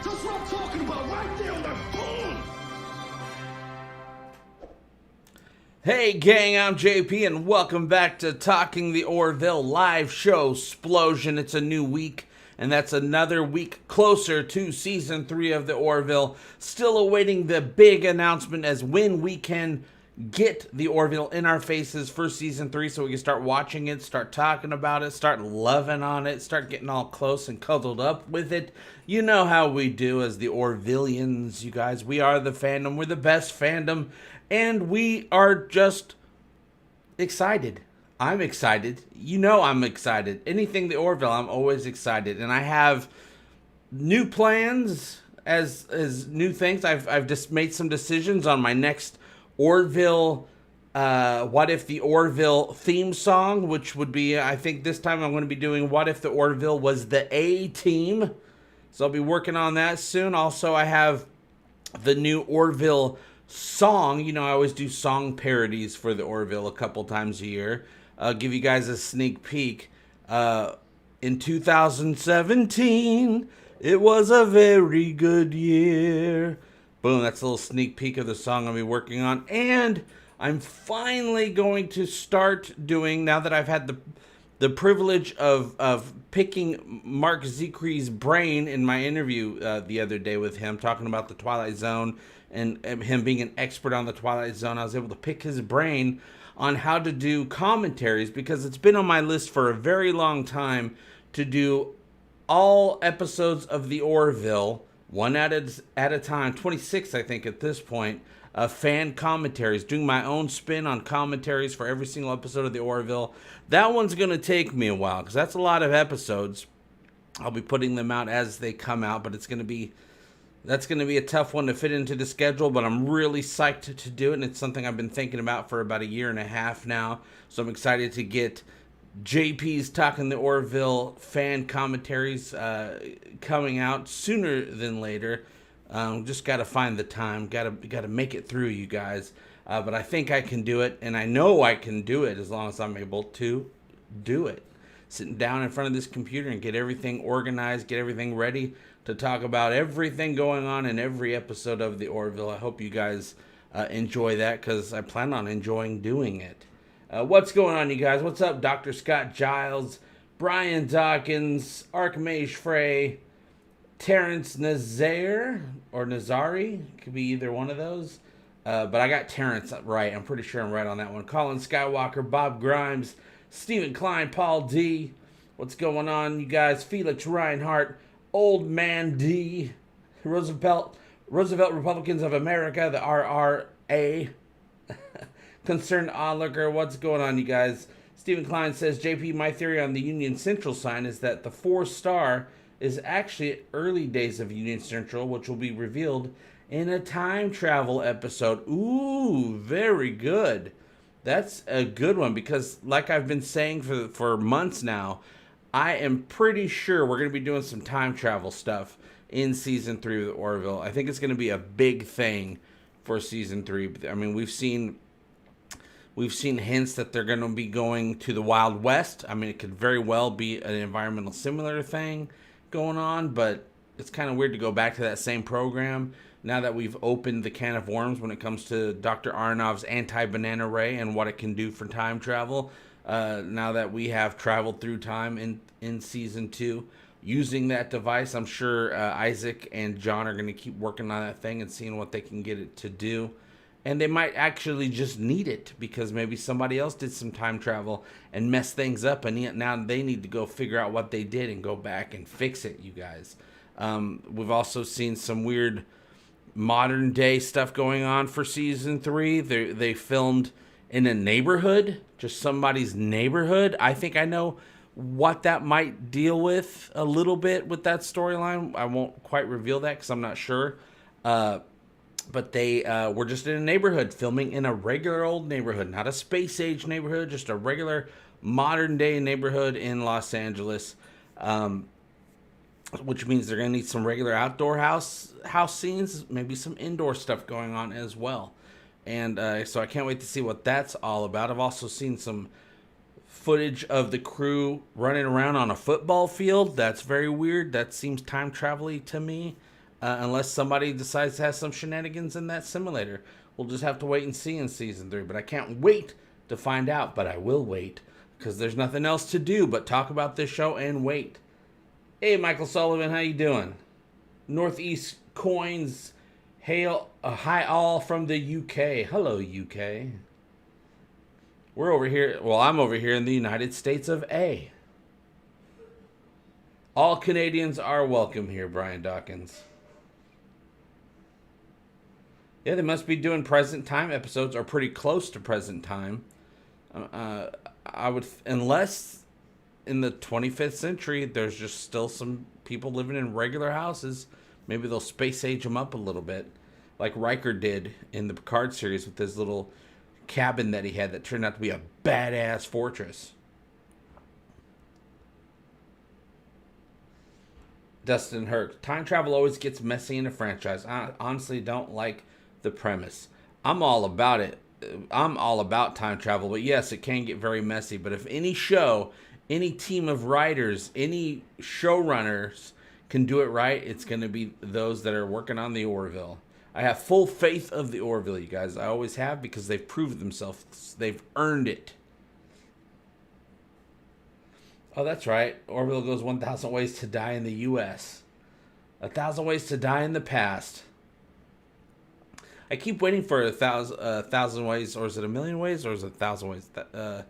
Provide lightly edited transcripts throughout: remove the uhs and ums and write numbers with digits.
That's what I'm talking about, right there on that phone! Hey gang, I'm JP and welcome back to Talking the Orville live show Splosion. It's a new week and that's another week closer to season 3 of the Orville. Still awaiting the big announcement as when we can get the Orville in our faces for season 3 so we can start watching it, start talking about it, start loving on it, start getting all close and cuddled up with it. You know how we do as the Orvillians, you guys. We are the fandom. We're the best fandom. And we are just excited. I'm excited. You know I'm excited. Anything the Orville, I'm always excited. And I have new plans as new things. I've just made some decisions on my next Orville What If the Orville theme song, which would be, I think this time I'm going to be doing What If the Orville was the A team. So I'll be working on that soon. Also, I have the new Orville song. You know, I always do song parodies for the Orville a couple times a year. I'll give you guys a sneak peek. In 2017, it was a very good year. Boom, that's a little sneak peek of the song I'll be working on. And I'm finally going to start doing, now that I've had the privilege of picking Mark Zekri's brain in my interview the other day with him, talking about the Twilight Zone and him being an expert on the Twilight Zone. I was able to pick his brain on how to do commentaries, because it's been on my list for a very long time to do all episodes of the Orville, one at a time, 26 I think at this point, fan commentaries, doing my own spin on commentaries for every single episode of the Orville. That one's going to take me a while, because that's a lot of episodes. I'll be putting them out as they come out, but that's going to be a tough one to fit into the schedule, but I'm really psyched to do it, and it's something I've been thinking about for about a year and a half now. So I'm excited to get JP's Talking the Orville fan commentaries coming out sooner than later. Just got to find the time, got to make it through, you guys. But I think I can do it, and I know I can do it as long as I'm able to do it. Sitting down in front of this computer and get everything organized, get everything ready to talk about everything going on in every episode of the Orville. I hope you guys enjoy that, because I plan on enjoying doing it. What's going on, you guys? What's up, Dr. Scott Giles, Brian Dawkins, Archmage Frey, Terrence Nazare, or Nazari? Could be either one of those. But I got Terrence right. I'm pretty sure I'm right on that one. Colin Skywalker, Bob Grimes, Stephen Klein, Paul D. What's going on, you guys? Felix Reinhart, Old Man D, Roosevelt Republicans of America, the RRA, Concerned Onlooker. What's going on, you guys? Stephen Klein says, JP, my theory on the Union Central sign is that the 4-star is actually early days of Union Central, which will be revealed in a time travel episode. Ooh, very good. That's a good one, because like I've been saying for months now, I am pretty sure we're going to be doing some time travel stuff in Season 3 of the Orville. I think it's going to be a big thing for Season 3. I mean, we've seen hints that they're going to be going to the Wild West. I mean, it could very well be an environmental similar thing going on, but it's kind of weird to go back to that same program now that we've opened the can of worms when it comes to Dr. Aronov's anti-banana ray and what it can do for time travel. Now that we have traveled through time in Season 2 using that device, I'm sure Isaac and John are going to keep working on that thing and seeing what they can get it to do. And they might actually just need it, because maybe somebody else did some time travel and messed things up, and now they need to go figure out what they did and go back and fix it, you guys. We've also seen some weird modern day stuff going on for Season 3. They filmed in a neighborhood, just somebody's neighborhood. I think I know what that might deal with a little bit with that storyline. I won't quite reveal that because I'm not sure. But they were just in a neighborhood, filming in a regular old neighborhood, not a space age neighborhood, just a regular modern day neighborhood in Los Angeles. Which means they're going to need some regular outdoor house scenes, maybe some indoor stuff going on as well. And so I can't wait to see what that's all about. I've also seen some footage of the crew running around on a football field. That's very weird. That seems time travel-y to me. Unless somebody decides to have some shenanigans in that simulator. We'll just have to wait and see in Season 3. But I can't wait to find out. But I will wait, because there's nothing else to do but talk about this show and wait. Hey, Michael Sullivan, how you doing? Northeast Coins, hail, hi all from the UK. Hello, UK. We're over here, well, I'm over here in the United States of A. All Canadians are welcome here, Brian Dawkins. Yeah, they must be doing present time episodes, or pretty close to present time. I would, unless in the 25th century, there's just still some people living in regular houses. Maybe they'll space age them up a little bit, like Riker did in the Picard series with his little cabin that he had that turned out to be a badass fortress. Dustin Herc, time travel always gets messy in a franchise. I honestly don't like the premise. I'm all about it. I'm all about time travel, but yes, it can get very messy. But if any show, any team of writers, any showrunners can do it right, it's going to be those that are working on the Orville. I have full faith of the Orville, you guys. I always have, because they've proved themselves. They've earned it. Oh, that's right. Orville goes 1,000 ways to die in the U.S. 1,000 ways to die in the past. I keep waiting for a thousand ways, or is it a million ways, or is it 1,000 ways that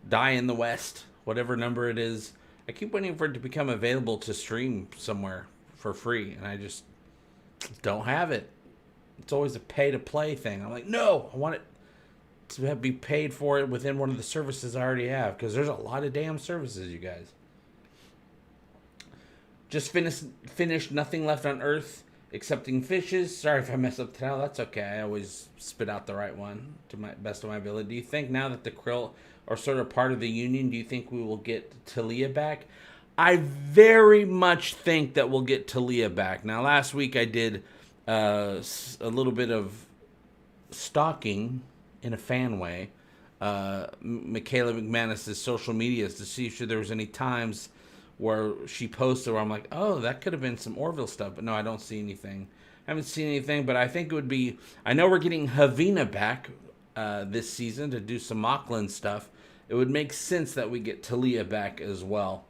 die in the West, whatever number it is. I keep waiting for it to become available to stream somewhere for free, and I just don't have it. It's always a pay-to-play thing. I'm like, no, I want it to be paid for it within one of the services I already have, because there's a lot of damn services, you guys. Just finished Nothing Left on Earth, Accepting Fishes. Sorry if I mess up the title. That's okay. I always spit out the right one to my best of my ability. Do you think now that the Krill are sort of part of the Union, do you think we will get Talia back? I very much think that we'll get Talia back. Now, last week I did a little bit of stalking in a fan way. Michaela McManus's social medias to see if there was any times where she posted where I'm like, oh, that could have been some Orville stuff. But no, I don't see anything. I haven't seen anything, but I think it would be... I know we're getting Havina back this season to do some Mocklin stuff. It would make sense that we get Talia back as well.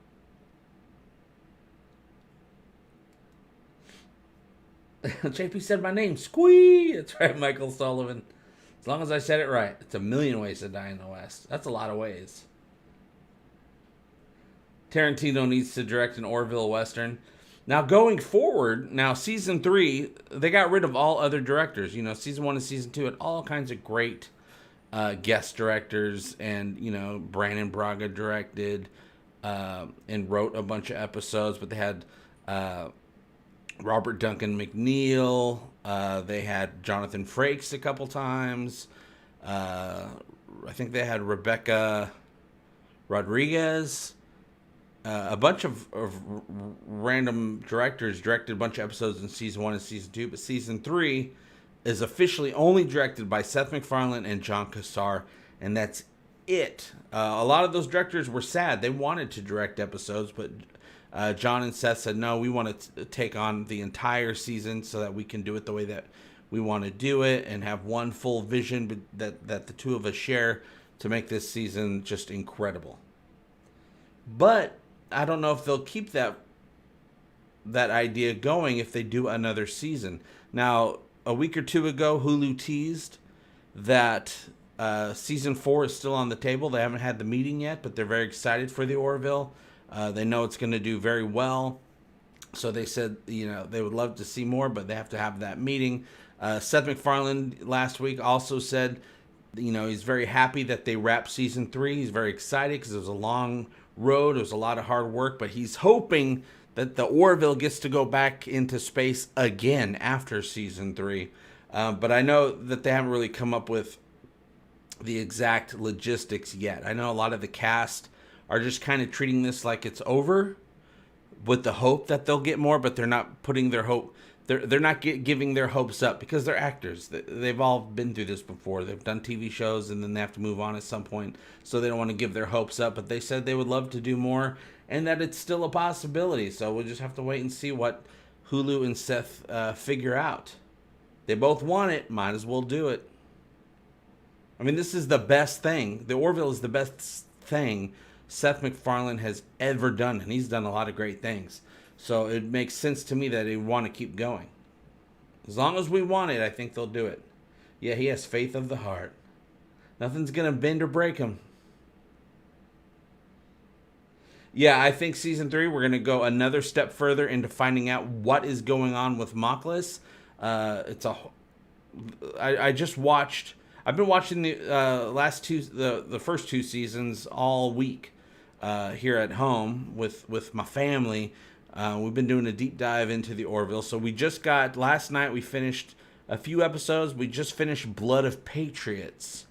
JP said my name. Squee! That's right, Michael Sullivan. As long as I said it right. It's 1,000,000 ways to die in the West. That's a lot of ways. Tarantino needs to direct an Orville Western. Now, going forward, season 3, they got rid of all other directors. Season 1 and season 2 had all kinds of great guest directors. And, Brandon Braga directed and wrote a bunch of episodes. But they had Robert Duncan McNeil. They had Jonathan Frakes a couple times. I think they had Rebecca Rodriguez. A bunch of random directors directed a bunch of episodes in season 1 and season 2, but season 3 is officially only directed by Seth MacFarlane and John Cassar, and that's it. A lot of those directors were sad. They wanted to direct episodes, but John and Seth said, no, we want to take on the entire season so that we can do it the way that we want to do it and have one full vision that the two of us share to make this season just incredible. But I don't know if they'll keep that idea going if they do another season. Now, a week or two ago, Hulu teased that season 4 is still on the table. They haven't had the meeting yet, but they're very excited for the Orville. They know it's going to do very well. So they said, they would love to see more, but they have to have that meeting. Seth MacFarlane last week also said, he's very happy that they wrapped season 3. He's very excited because it was a long road. It was a lot of hard work, but he's hoping that the Orville gets to go back into space again after season 3. But I know that they haven't really come up with the exact logistics yet. I know a lot of the cast are just kind of treating this like it's over with the hope that they'll get more, but they're not putting their hope... They're not giving their hopes up because they're actors. They've all been through this before. They've done TV shows and then they have to move on at some point. So they don't want to give their hopes up. But they said they would love to do more and that it's still a possibility. So we'll just have to wait and see what Hulu and Seth figure out. They both want it. Might as well do it. I mean, this is the best thing. The Orville is the best thing Seth MacFarlane has ever done. And he's done a lot of great things. So it makes sense to me that they want to keep going. As long as we want it, I think they'll do it. Yeah, he has faith of the heart. Nothing's going to bend or break him. Yeah, I think season 3, we're going to go another step further into finding out what is going on with Mockless. I've been watching the first 2 seasons all week here at home with my family. We've been doing a deep dive into the Orville. So last night we finished a few episodes. We just finished Blood of Patriots.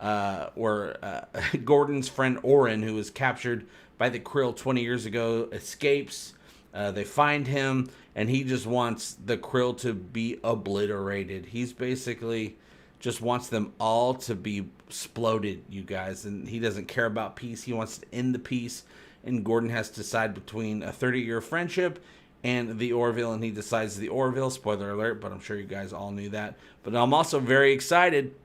Gordon's friend Oren, who was captured by the Krill 20 years ago, escapes. They find him, and he just wants the Krill to be obliterated. He's basically just wants them all to be exploded, you guys. And he doesn't care about peace. He wants to end the peace. And Gordon has to decide between a 30-year friendship and the Orville, and he decides the Orville. Spoiler alert, but I'm sure you guys all knew that. But I'm also very excited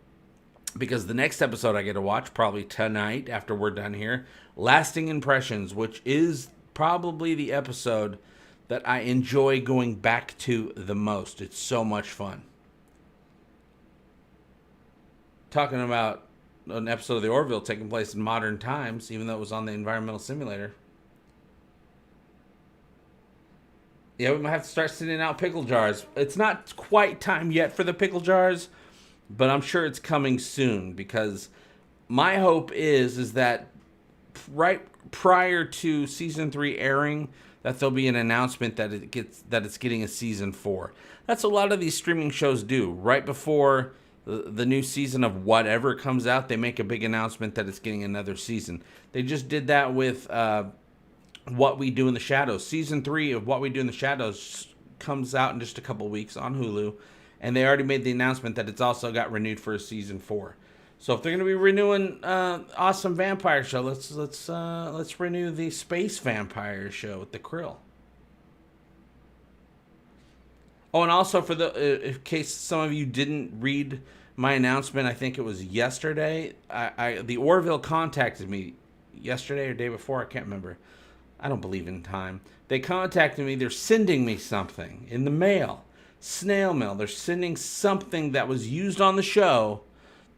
because the next episode I get to watch, probably tonight after we're done here, Lasting Impressions, which is probably the episode that I enjoy going back to the most. It's so much fun. Talking about an episode of the Orville taking place in modern times, even though it was on the environmental simulator. Yeah, we might have to start sending out pickle jars. It's not quite time yet for the pickle jars, but I'm sure it's coming soon, because my hope is that right prior to season 3 airing, that there'll be an announcement that it's getting a season 4. That's a lot of these streaming shows do. Right before the new season of whatever comes out, they make a big announcement that it's getting another season. They just did that with What We Do in the Shadows. Season 3 of What We Do in the Shadows comes out in just a couple weeks on Hulu, and they already made the announcement that it's also got renewed for a season 4. So if they're going to be renewing Awesome Vampire Show, let's renew the Space Vampire Show with the Krill. Oh, and also for in case some of you didn't read my announcement, I think it was yesterday. The Orville contacted me yesterday or day before, I can't remember. I don't believe in time. They contacted me. They're sending me something in the mail, snail mail. They're sending something that was used on the show.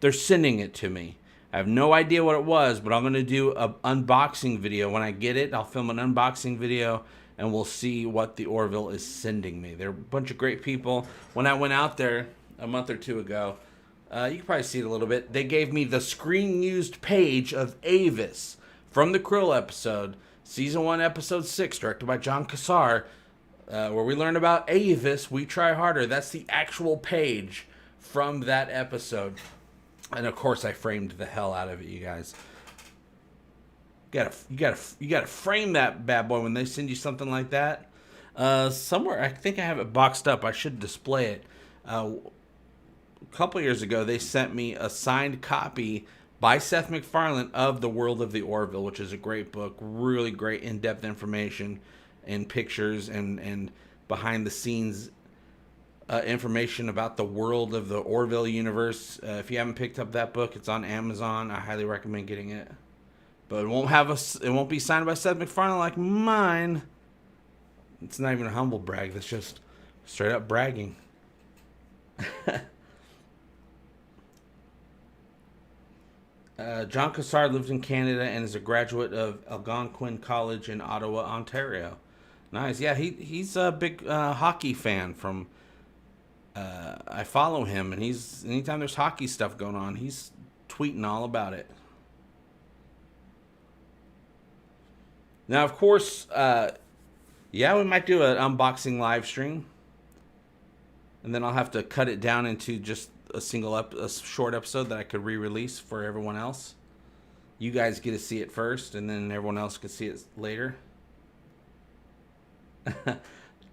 They're sending it to me. I have no idea what it was, but I'm going to do an unboxing video. When I get it, I'll film an unboxing video, and we'll see what the Orville is sending me. They're a bunch of great people. When I went out there a month or two ago, you can probably see it a little bit. They gave me the screen-used page of Avis from the Krill episode, Season 1, Episode 6, directed by John Cassar, where we learn about Avis, We Try Harder. That's the actual page from that episode. And of course, I framed the hell out of it, you guys. You gotta frame that bad boy when they send you something like that. Somewhere, I think I have it boxed up. I should display it. A couple years ago, they sent me a signed copy by Seth MacFarlane of The World of the Orville, which is a great book. Really great in-depth information and pictures and behind-the-scenes information about the world of the Orville universe. If you haven't picked up that book, it's on Amazon. I highly recommend getting it. But it won't be signed by Seth MacFarlane like mine. It's not even a humble brag. That's just straight up bragging. John Cassar lives in Canada and is a graduate of Algonquin College in Ottawa, Ontario. Nice. Yeah, he's a big hockey fan from... I follow him, and anytime there's hockey stuff going on, he's tweeting all about it. Now, of course, we might do an unboxing live stream, and then I'll have to cut it down into just a short episode that I could re-release for everyone else. You guys get to see it first, and then everyone else can see it later.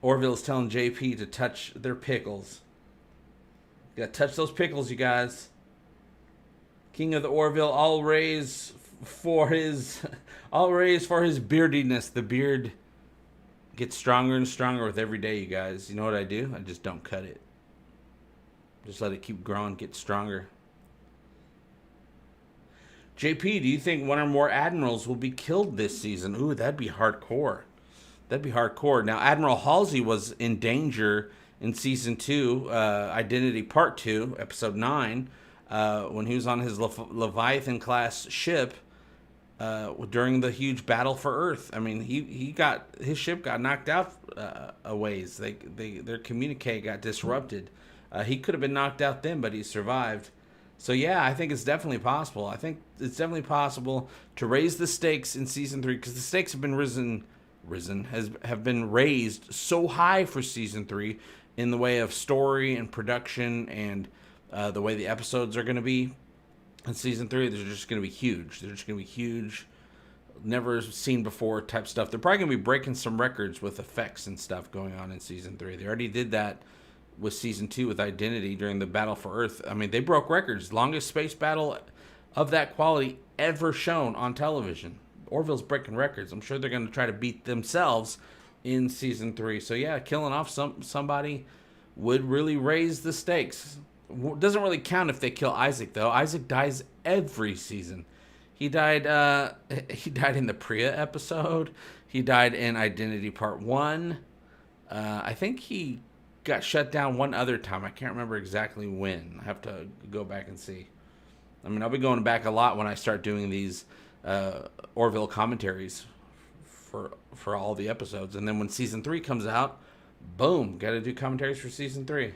Orville's telling JP to touch their pickles. You gotta touch those pickles, you guys. King of the Orville, all raise for his beardiness. The beard gets stronger and stronger with every day, you guys. You know what I do? I just don't cut it. Just let it keep growing, get stronger. JP, do you think one or more admirals will be killed this season? Ooh, that'd be hardcore. That'd be hardcore. Now, Admiral Halsey was in danger in Season 2, Identity Part 2, Episode 9, when he was on his Leviathan-class ship during the huge battle for Earth. I mean, his ship got knocked out a ways. Their communique got disrupted. He could have been knocked out then, but he survived. So yeah, I think it's definitely possible. I think it's definitely possible to raise the stakes in Season 3, because the stakes have been have been raised so high for Season 3 in the way of story and production and the way the episodes are going to be. in season 3, they're just going to be huge. They're just going to be huge, never seen before type stuff. They're probably going to be breaking some records with effects and stuff going on in season 3. They already did that with season 2 with Identity during the Battle for Earth. I mean, they broke records. Longest space battle of that quality ever shown on television. Orville's breaking records. I'm sure they're going to try to beat themselves in season 3. So yeah, killing off somebody would really raise the stakes. Doesn't really count if they kill Isaac, though. Isaac dies every season. He died in the Priya episode. He died in Identity Part 1. I think he got shut down one other time. I can't remember exactly when. I have to go back and see. I mean, I'll be going back a lot when I start doing these Orville commentaries for all the episodes. And then when season 3 comes out, boom, got to do commentaries for season 3.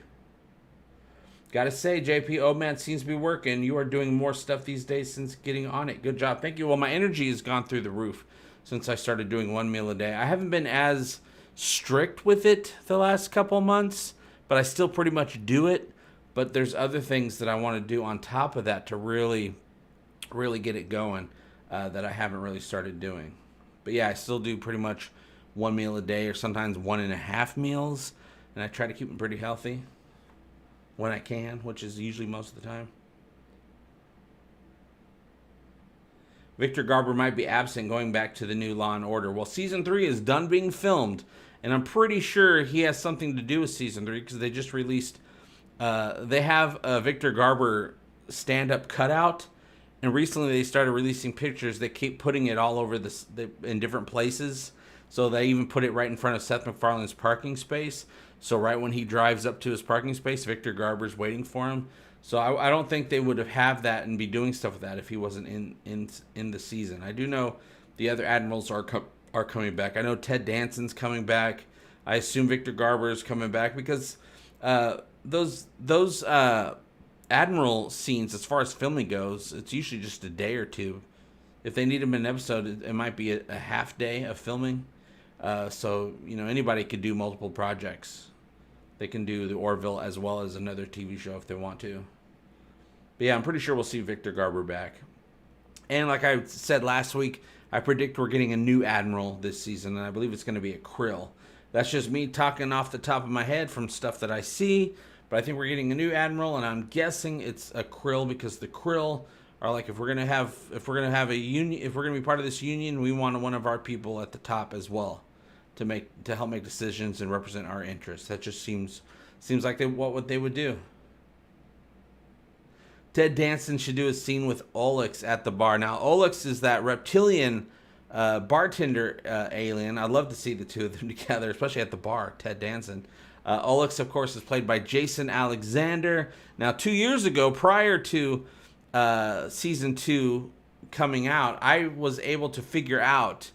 Gotta say, JP, oh man, seems to be working. You are doing more stuff these days since getting on it. Good job. Thank you. Well, my energy has gone through the roof since I started doing one meal a day. I haven't been as strict with it the last couple months, but I still pretty much do it. But there's other things that I want to do on top of that to really get it going that I haven't really started doing. But yeah, I still do pretty much one meal a day or sometimes 1.5 meals. And I try to keep them pretty healthy when I can, which is usually most of the time. Victor Garber might be absent going back to the new Law and Order. Well, season 3 is done being filmed, and I'm pretty sure he has something to do with season 3 because they just released. They have a Victor Garber stand-up cutout, and recently they started releasing pictures. They keep putting it all over in different places. So they even put it right in front of Seth MacFarlane's parking space. So right when he drives up to his parking space, Victor Garber's waiting for him. So I don't think they would have that and be doing stuff with that if he wasn't in the season. I do know the other admirals are coming back. I know Ted Danson's coming back. I assume Victor Garber is coming back because those admiral scenes, as far as filming goes, it's usually just a day or two. If they need him in an episode, it might be a half day of filming. So, anybody could do multiple projects. They can do the Orville as well as another TV show if they want to. But yeah, I'm pretty sure we'll see Victor Garber back. And like I said last week, I predict we're getting a new admiral this season, and I believe it's going to be a Krill. That's just me talking off the top of my head from stuff that I see. But I think we're getting a new admiral, and I'm guessing it's a Krill because the Krill are like, if we're gonna have a union, if we're gonna be part of this union, we want one of our people at the top as well to help make decisions and represent our interests. That just seems like what they would do. Ted Danson should do a scene with Olix at the bar. Now, Olix is that reptilian bartender alien. I'd love to see the two of them together, especially at the bar. Ted Danson. Olix, of course, is played by Jason Alexander. Now, 2 years ago, prior to season 2 coming out, I was able to figure out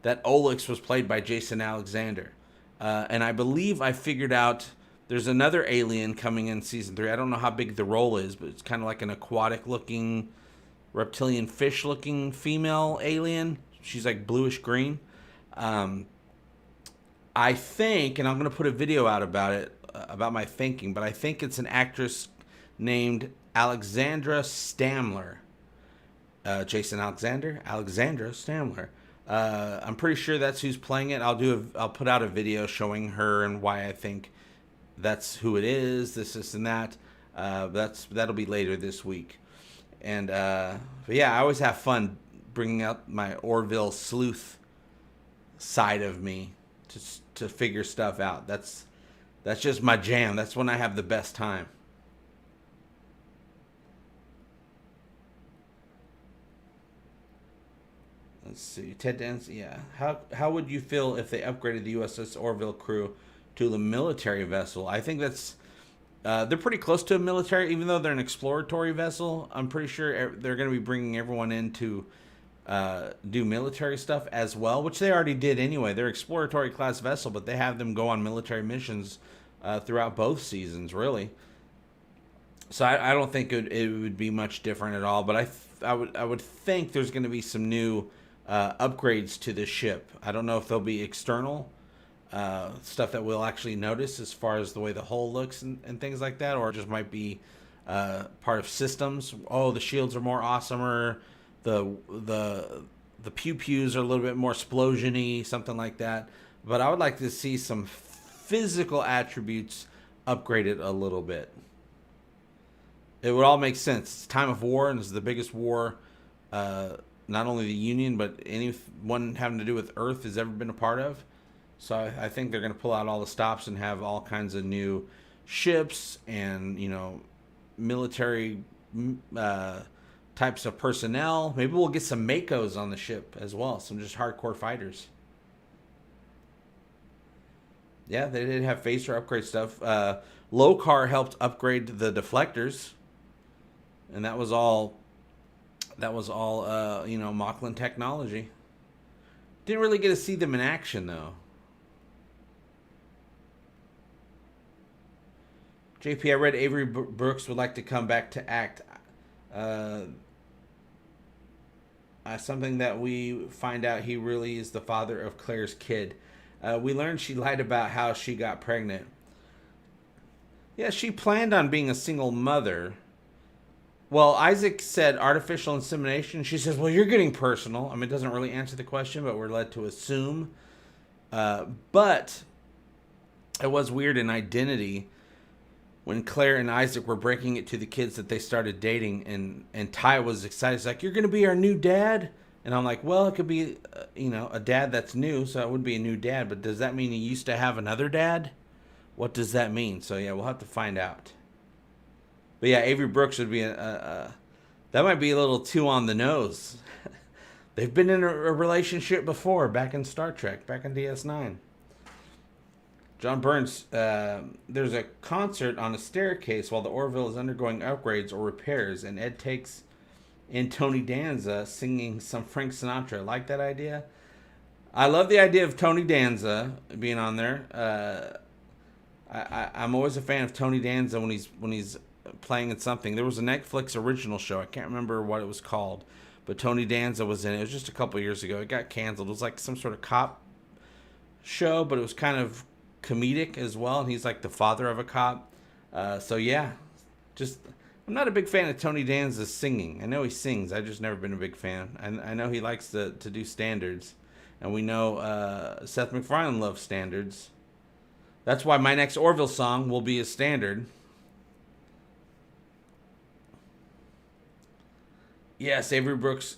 that Olix was played by Jason Alexander. And I believe I figured out there's another alien coming in season 3. I don't know how big the role is, but it's kind of like an aquatic-looking, reptilian fish-looking female alien. She's like bluish-green. I think, and I'm going to put a video out about it, about my thinking, but I think it's an actress named Alexandra Stamler. Jason Alexandra Stamler. I'm pretty sure that's who's playing it. I'll put out a video showing her and why I think that's who it is. This and that. That'll be later this week. And but yeah, I always have fun bringing out my Orville sleuth side of me to figure stuff out. That's just my jam. That's when I have the best time. Let's see. Ted Danson, yeah. How would you feel if they upgraded the USS Orville crew to the military vessel? I think that's they're pretty close to a military, even though they're an exploratory vessel. I'm pretty sure they're going to be bringing everyone in to do military stuff as well, which they already did anyway. They're exploratory class vessel, but they have them go on military missions throughout both seasons, really. So I don't think it would be much different at all. But I would think there's going to be some new upgrades to the ship. I don't know if there'll be external stuff that we'll actually notice as far as the way the hull looks and things like that, or it just might be part of systems. Oh, the shields are more awesomer. The pew-pews are a little bit more explosion-y, something like that. But I would like to see some physical attributes upgraded a little bit. It would all make sense. It's time of war, and this is the biggest war, not only the Union, but anyone having to do with Earth has ever been a part of. So I think they're going to pull out all the stops and have all kinds of new ships and, military types of personnel. Maybe we'll get some Makos on the ship as well. Some just hardcore fighters. Yeah, they did have phaser upgrade stuff. Lokar helped upgrade the deflectors. And that was all Mocklin technology. Didn't really get to see them in action, though. JP, I read Avery Brooks would like to come back to act. Something that we find out he really is the father of Claire's kid. We learned she lied about how she got pregnant. Yeah, she planned on being a single mother. Well, Isaac said artificial insemination. She says, well, you're getting personal. I mean, it doesn't really answer the question, but we're led to assume. But it was weird in Identity when Claire and Isaac were breaking it to the kids that they started dating, and Ty was excited. He's like, you're going to be our new dad? And I'm like, well, it could be, a dad that's new, so it would be a new dad. But does that mean he used to have another dad? What does that mean? So, yeah, we'll have to find out. But, yeah, Avery Brooks would be that might be a little too on the nose. They've been in a relationship before, back in Star Trek, back in DS9. John Burns, there's a concert on a staircase while the Orville is undergoing upgrades or repairs, and Ed takes in Tony Danza singing some Frank Sinatra. Like that idea? I love the idea of Tony Danza being on there. I'm always a fan of Tony Danza when he's playing in something. There was a Netflix original show. I can't remember what it was called, but Tony Danza was in it. It was just a couple years ago. It got canceled. It was like some sort of cop show, but it was kind of comedic as well, and he's like the father of a cop. So yeah, I'm not a big fan of Tony Danza's singing. I know he sings. I've just never been a big fan. I know he likes to do standards, and we know Seth MacFarlane loves standards. That's why my next Orville song will be a standard. Yes, Avery Brooks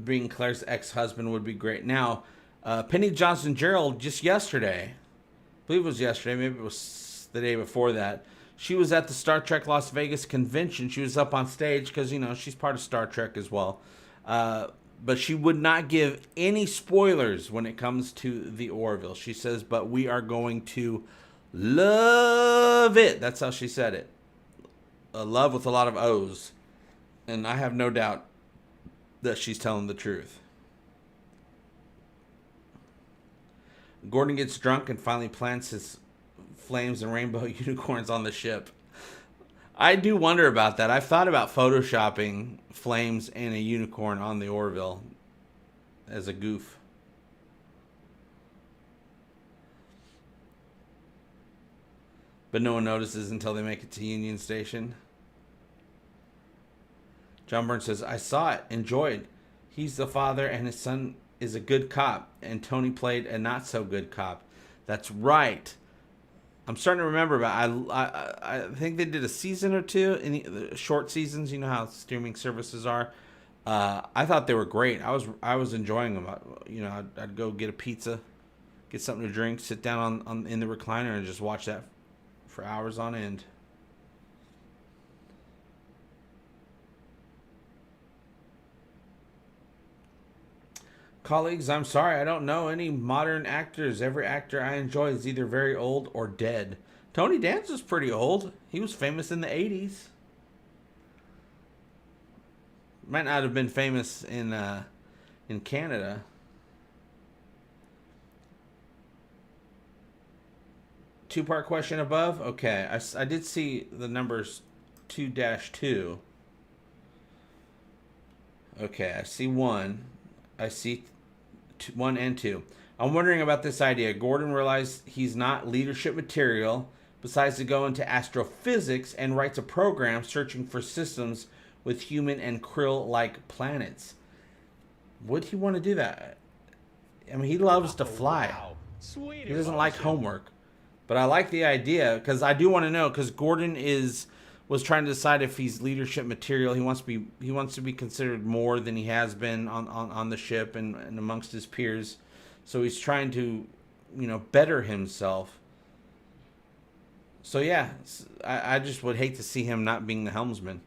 being Claire's ex-husband would be great. Now, Penny Johnson-Gerald just yesterday, I believe it was yesterday, maybe it was the day before that, she was at the Star Trek Las Vegas convention. She was up on stage because, she's part of Star Trek as well. But she would not give any spoilers when it comes to the Orville. She says, but we are going to love it. That's how she said it. Love with a lot of O's. And I have no doubt that she's telling the truth. Gordon gets drunk and finally plants his flames and rainbow unicorns on the ship. I do wonder about that. I've thought about photoshopping flames and a unicorn on the Orville as a goof. But no one notices until they make it to Union Station. John Burns says, I saw it, enjoyed. He's the father and his son is a good cop, and Tony played a not so good cop. That's right. I'm starting to remember about. I think they did a season or two in the short seasons. You know how streaming services are. I thought they were great. I was enjoying them. I'd go get a pizza, get something to drink, sit down on in the recliner, and just watch that for hours on end. Colleagues, I'm sorry, I don't know any modern actors. Every actor I enjoy is either very old or dead. Tony Danza's pretty old. He was famous in the 80s. Might not have been famous in Canada. Two-part question above? Okay, I did see the numbers 2-2. Okay, I see 1. I see 1 and 2. I'm wondering about this idea. Gordon realized he's not leadership material, decides to go into astrophysics and writes a program searching for systems with human and krill-like planets. Would he want to do that? I mean, he loves to fly. Wow. Sweet. He doesn't like homework. But I like the idea, because I do want to know, because Gordon was trying to decide if he's leadership material. He wants to be considered more than he has been on the ship and amongst his peers. So he's trying to, better himself. So yeah, I just would hate to see him not being the helmsman.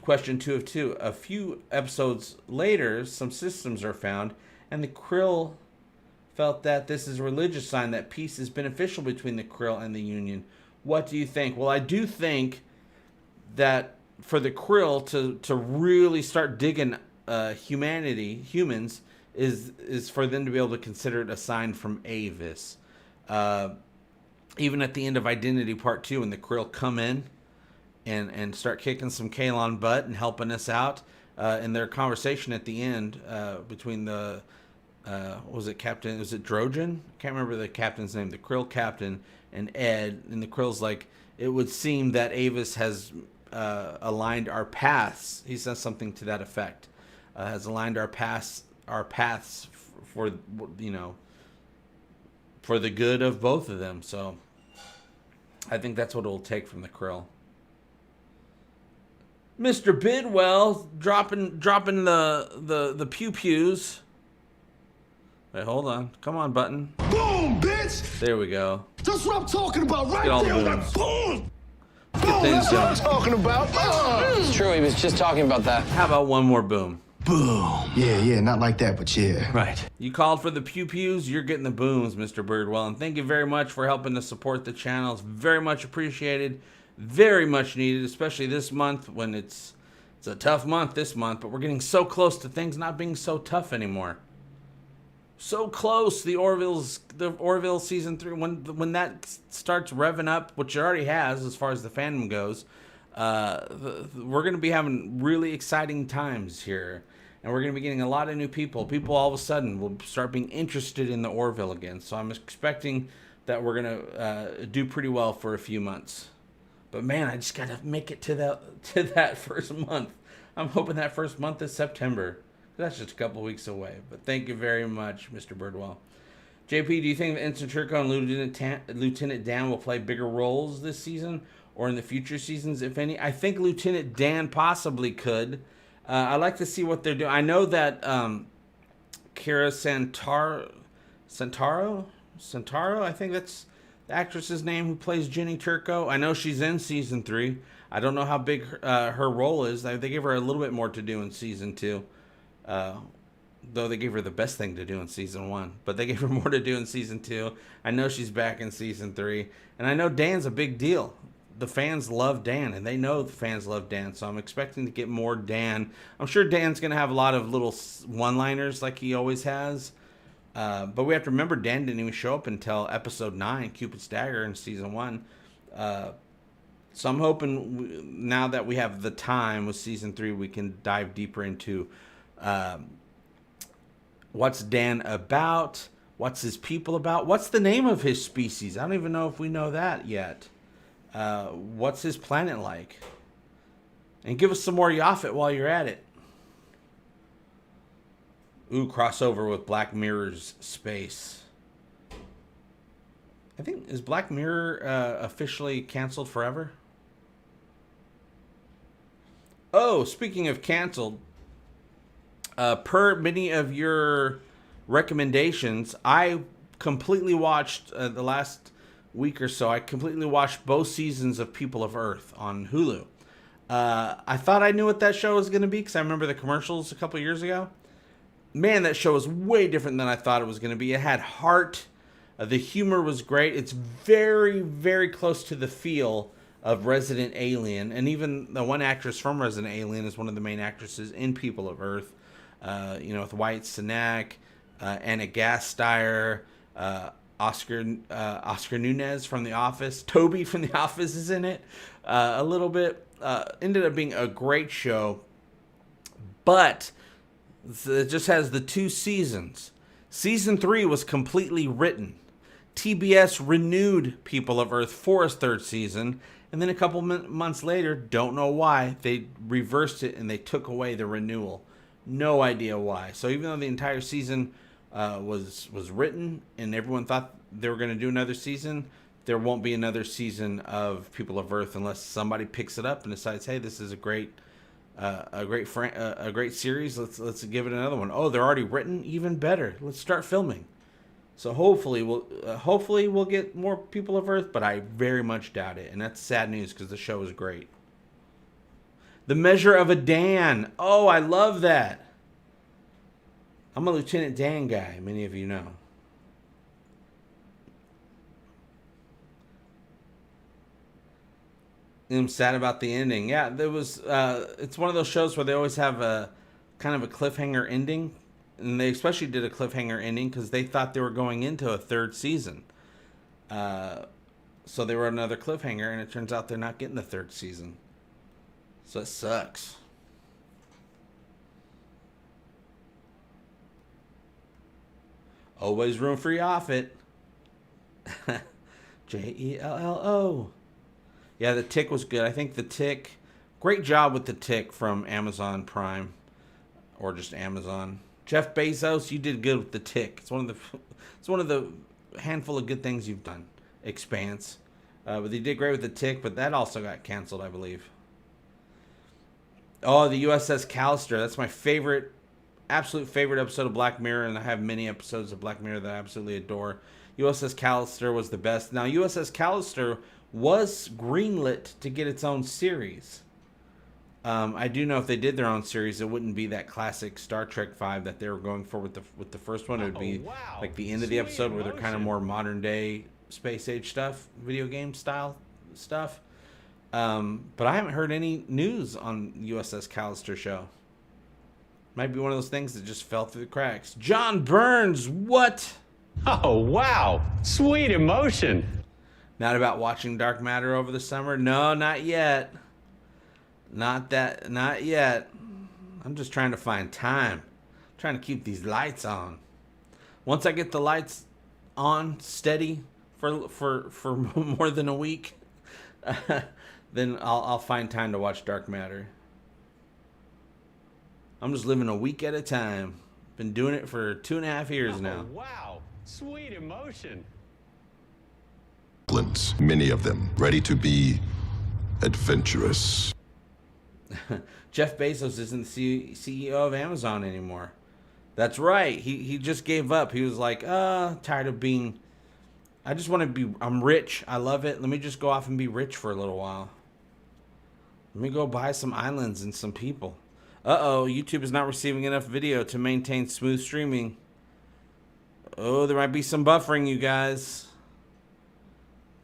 Question 2 of 2. A few episodes later, some systems are found, and the Krill felt that this is a religious sign that peace is beneficial between the Krill and the Union. What do you think? Well, I do think that for the Krill to really start digging humans, is for them to be able to consider it a sign from Avis. Even at the end of Identity Part 2, when the Krill come in and start kicking some Kalon butt and helping us out, in their conversation at the end between the was it Drojan? I can't remember the captain's name. The Krill captain and Ed, and the Krill's like, it would seem that Avis has aligned our paths. He says something to that effect. Has aligned our paths for for the good of both of them. So I think that's what it'll take from the Krill. Mr. Bidwell dropping the pew-pews. Wait, hold on. Come on, button. Boom, bitch! There we go. That's what I'm talking about right Get all there. the That booms. boom! Get Boom, things that's what I'm going. talking about. It's true, he was just talking about that. How about one more boom? Boom. Yeah, not like that, but yeah. Right. You called for the pew-pews, you're getting the booms, Mr. Birdwell. And thank you very much for helping to support the channel. It's very much appreciated. Very much needed, especially this month when it's a tough month this month, but we're getting so close to things not being so tough anymore. So close. The Orville season 3, when that starts revving up, which it already has as far as the fandom goes, we're going to be having really exciting times here. And we're going to be getting a lot of new people. People all of a sudden will start being interested in the Orville again. So I'm expecting that we're going to do pretty well for a few months. But man, I just got to make it to that first month. I'm hoping that first month is September. That's just a couple weeks away. But thank you very much, Mr. Birdwell. JP, do you think that Ensign Turco and Lieutenant Dan will play bigger roles this season or in the future seasons, if any? I think Lieutenant Dan possibly could. I'd like to see what they're doing. I know that Kira Santaro, I think that's the actress's name, who plays Jenny Turco. I know she's in season 3. I don't know how big her role is. They gave her a little bit more to do in season 2. Though they gave her the best thing to do in season 1. But they gave her more to do in season 2. I know she's back in season 3. And I know Dan's a big deal. The fans love Dan, and they know the fans love Dan. So I'm expecting to get more Dan. I'm sure Dan's going to have a lot of little one-liners like he always has. But we have to remember Dan didn't even show up until episode 9, Cupid's Dagger, in season 1. So I'm hoping now that we have the time with season 3, we can dive deeper into what's Dan about, what's his people about, what's the name of his species. I don't even know if we know that yet. What's his planet like? And give us some more Yaphet while you're at it. Ooh, crossover with Black Mirror's space. I think, is Black Mirror officially canceled forever? Oh, speaking of canceled, per many of your recommendations, I completely watched the last week or so. I completely watched both seasons of People of Earth on Hulu. I thought I knew what that show was going to be because I remember the commercials a couple years ago. Man, that show was way different than I thought it was going to be. It had heart. The humor was great. It's very, very close to the feel of Resident Alien. And even the one actress from Resident Alien is one of the main actresses in People of Earth. With Wyatt Cenac, Anna Gasteyer, Oscar Nunez from The Office. Toby from The Office is in it a little bit. Ended up being a great show. But it just has the 2 seasons. Season 3 was completely written. TBS renewed People of Earth for a third season, and then a couple months later, don't know why, they reversed it and they took away the renewal. No idea why. So even though the entire season was written and everyone thought they were going to do another season, there won't be another season of People of Earth unless somebody picks it up and decides, hey, this is a great series. Let's give it another one. Oh, they're already written, even better. Let's start filming. So hopefully we'll get more People of Earth, but I very much doubt it, and that's sad news because the show is great. The Measure of a Dan. Oh, I love that. I'm a Lieutenant Dan guy. Many of you know. I'm sad about the ending. Yeah, there was. It's one of those shows where they always have a kind of a cliffhanger ending. And they especially did a cliffhanger ending because they thought they were going into a third season. So they were another cliffhanger, and it turns out they're not getting the third season. So it sucks. Always room for Yoffit. Jello. Yeah, The Tick was good. I think The Tick, great job with The Tick from Amazon Prime, or just Amazon. Jeff Bezos, you did good with The Tick. It's one of the handful of good things you've done. Expanse, but you did great with The Tick. But that also got canceled, I believe. Oh, the USS Callister. That's my favorite, absolute favorite episode of Black Mirror, and I have many episodes of Black Mirror that I absolutely adore. USS Callister was the best. Now, USS Callister was greenlit to get its own series. I do know if they did their own series, it wouldn't be that classic Star Trek vibe that they were going for with the first one. It would be like the end of the episode where they're kind of more modern day space age stuff, video game style stuff. But I haven't heard any news on USS Callister show. Might be one of those things that just fell through the cracks. John Burns, what? Oh, wow. Sweet emotion. Not about watching Dark Matter over the summer? No, not yet. Not yet. I'm just trying to find time. I'm trying to keep these lights on. Once I get the lights on steady for more than a week, then I'll find time to watch Dark Matter. I'm just living a week at a time. Been doing it for 2.5 years now. Wow. Sweet emotion. Many of them ready to be adventurous. Jeff Bezos isn't the CEO of Amazon anymore. That's right. He just gave up. He was like, tired of being... I just want to be... I'm rich. I love it. Let me just go off and be rich for a little while. Let me go buy some islands and some people. Uh-oh. YouTube is not receiving enough video to maintain smooth streaming. Oh, there might be some buffering, you guys.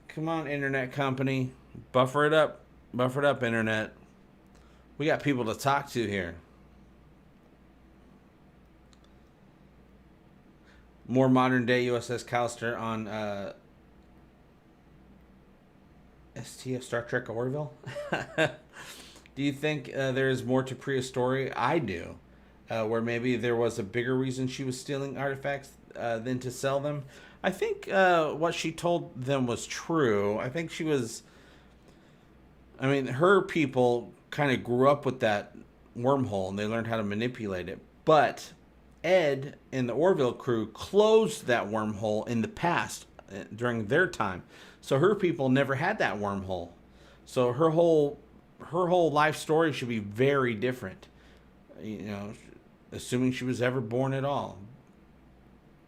Come on, internet company. Buffer it up. Buffer it up, internet. We got people to talk to here. More modern day USS Callister on STF Star Trek Orville. Do you think there is more to Priya's story? I do. Where maybe there was a bigger reason she was stealing artifacts than to sell them. I think what she told them was true. I think she was... I mean, her people kind of grew up with that wormhole and they learned how to manipulate it. But Ed and the Orville crew closed that wormhole in the past during their time. So her people never had that wormhole. So her whole life story should be very different. You know, assuming she was ever born at all.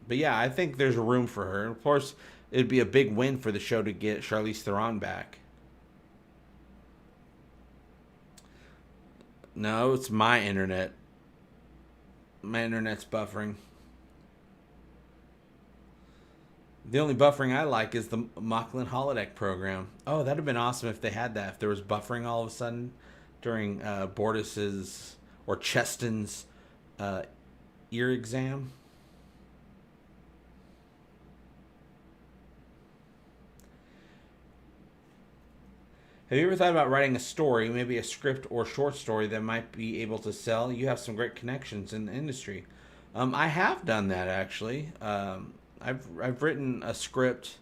But yeah, I think there's a room for her. Of course, it'd be a big win for the show to get Charlize Theron back. No, it's my internet. My internet's buffering. The only buffering I like is the Mocklin holodeck program. Oh, that'd have been awesome if they had that. If there was buffering all of a sudden during Bortus's or Cheston's ear exam. Have you ever thought about writing a story, maybe a script or short story that might be able to sell? You have some great connections in the industry. I have done that, actually. I've written a script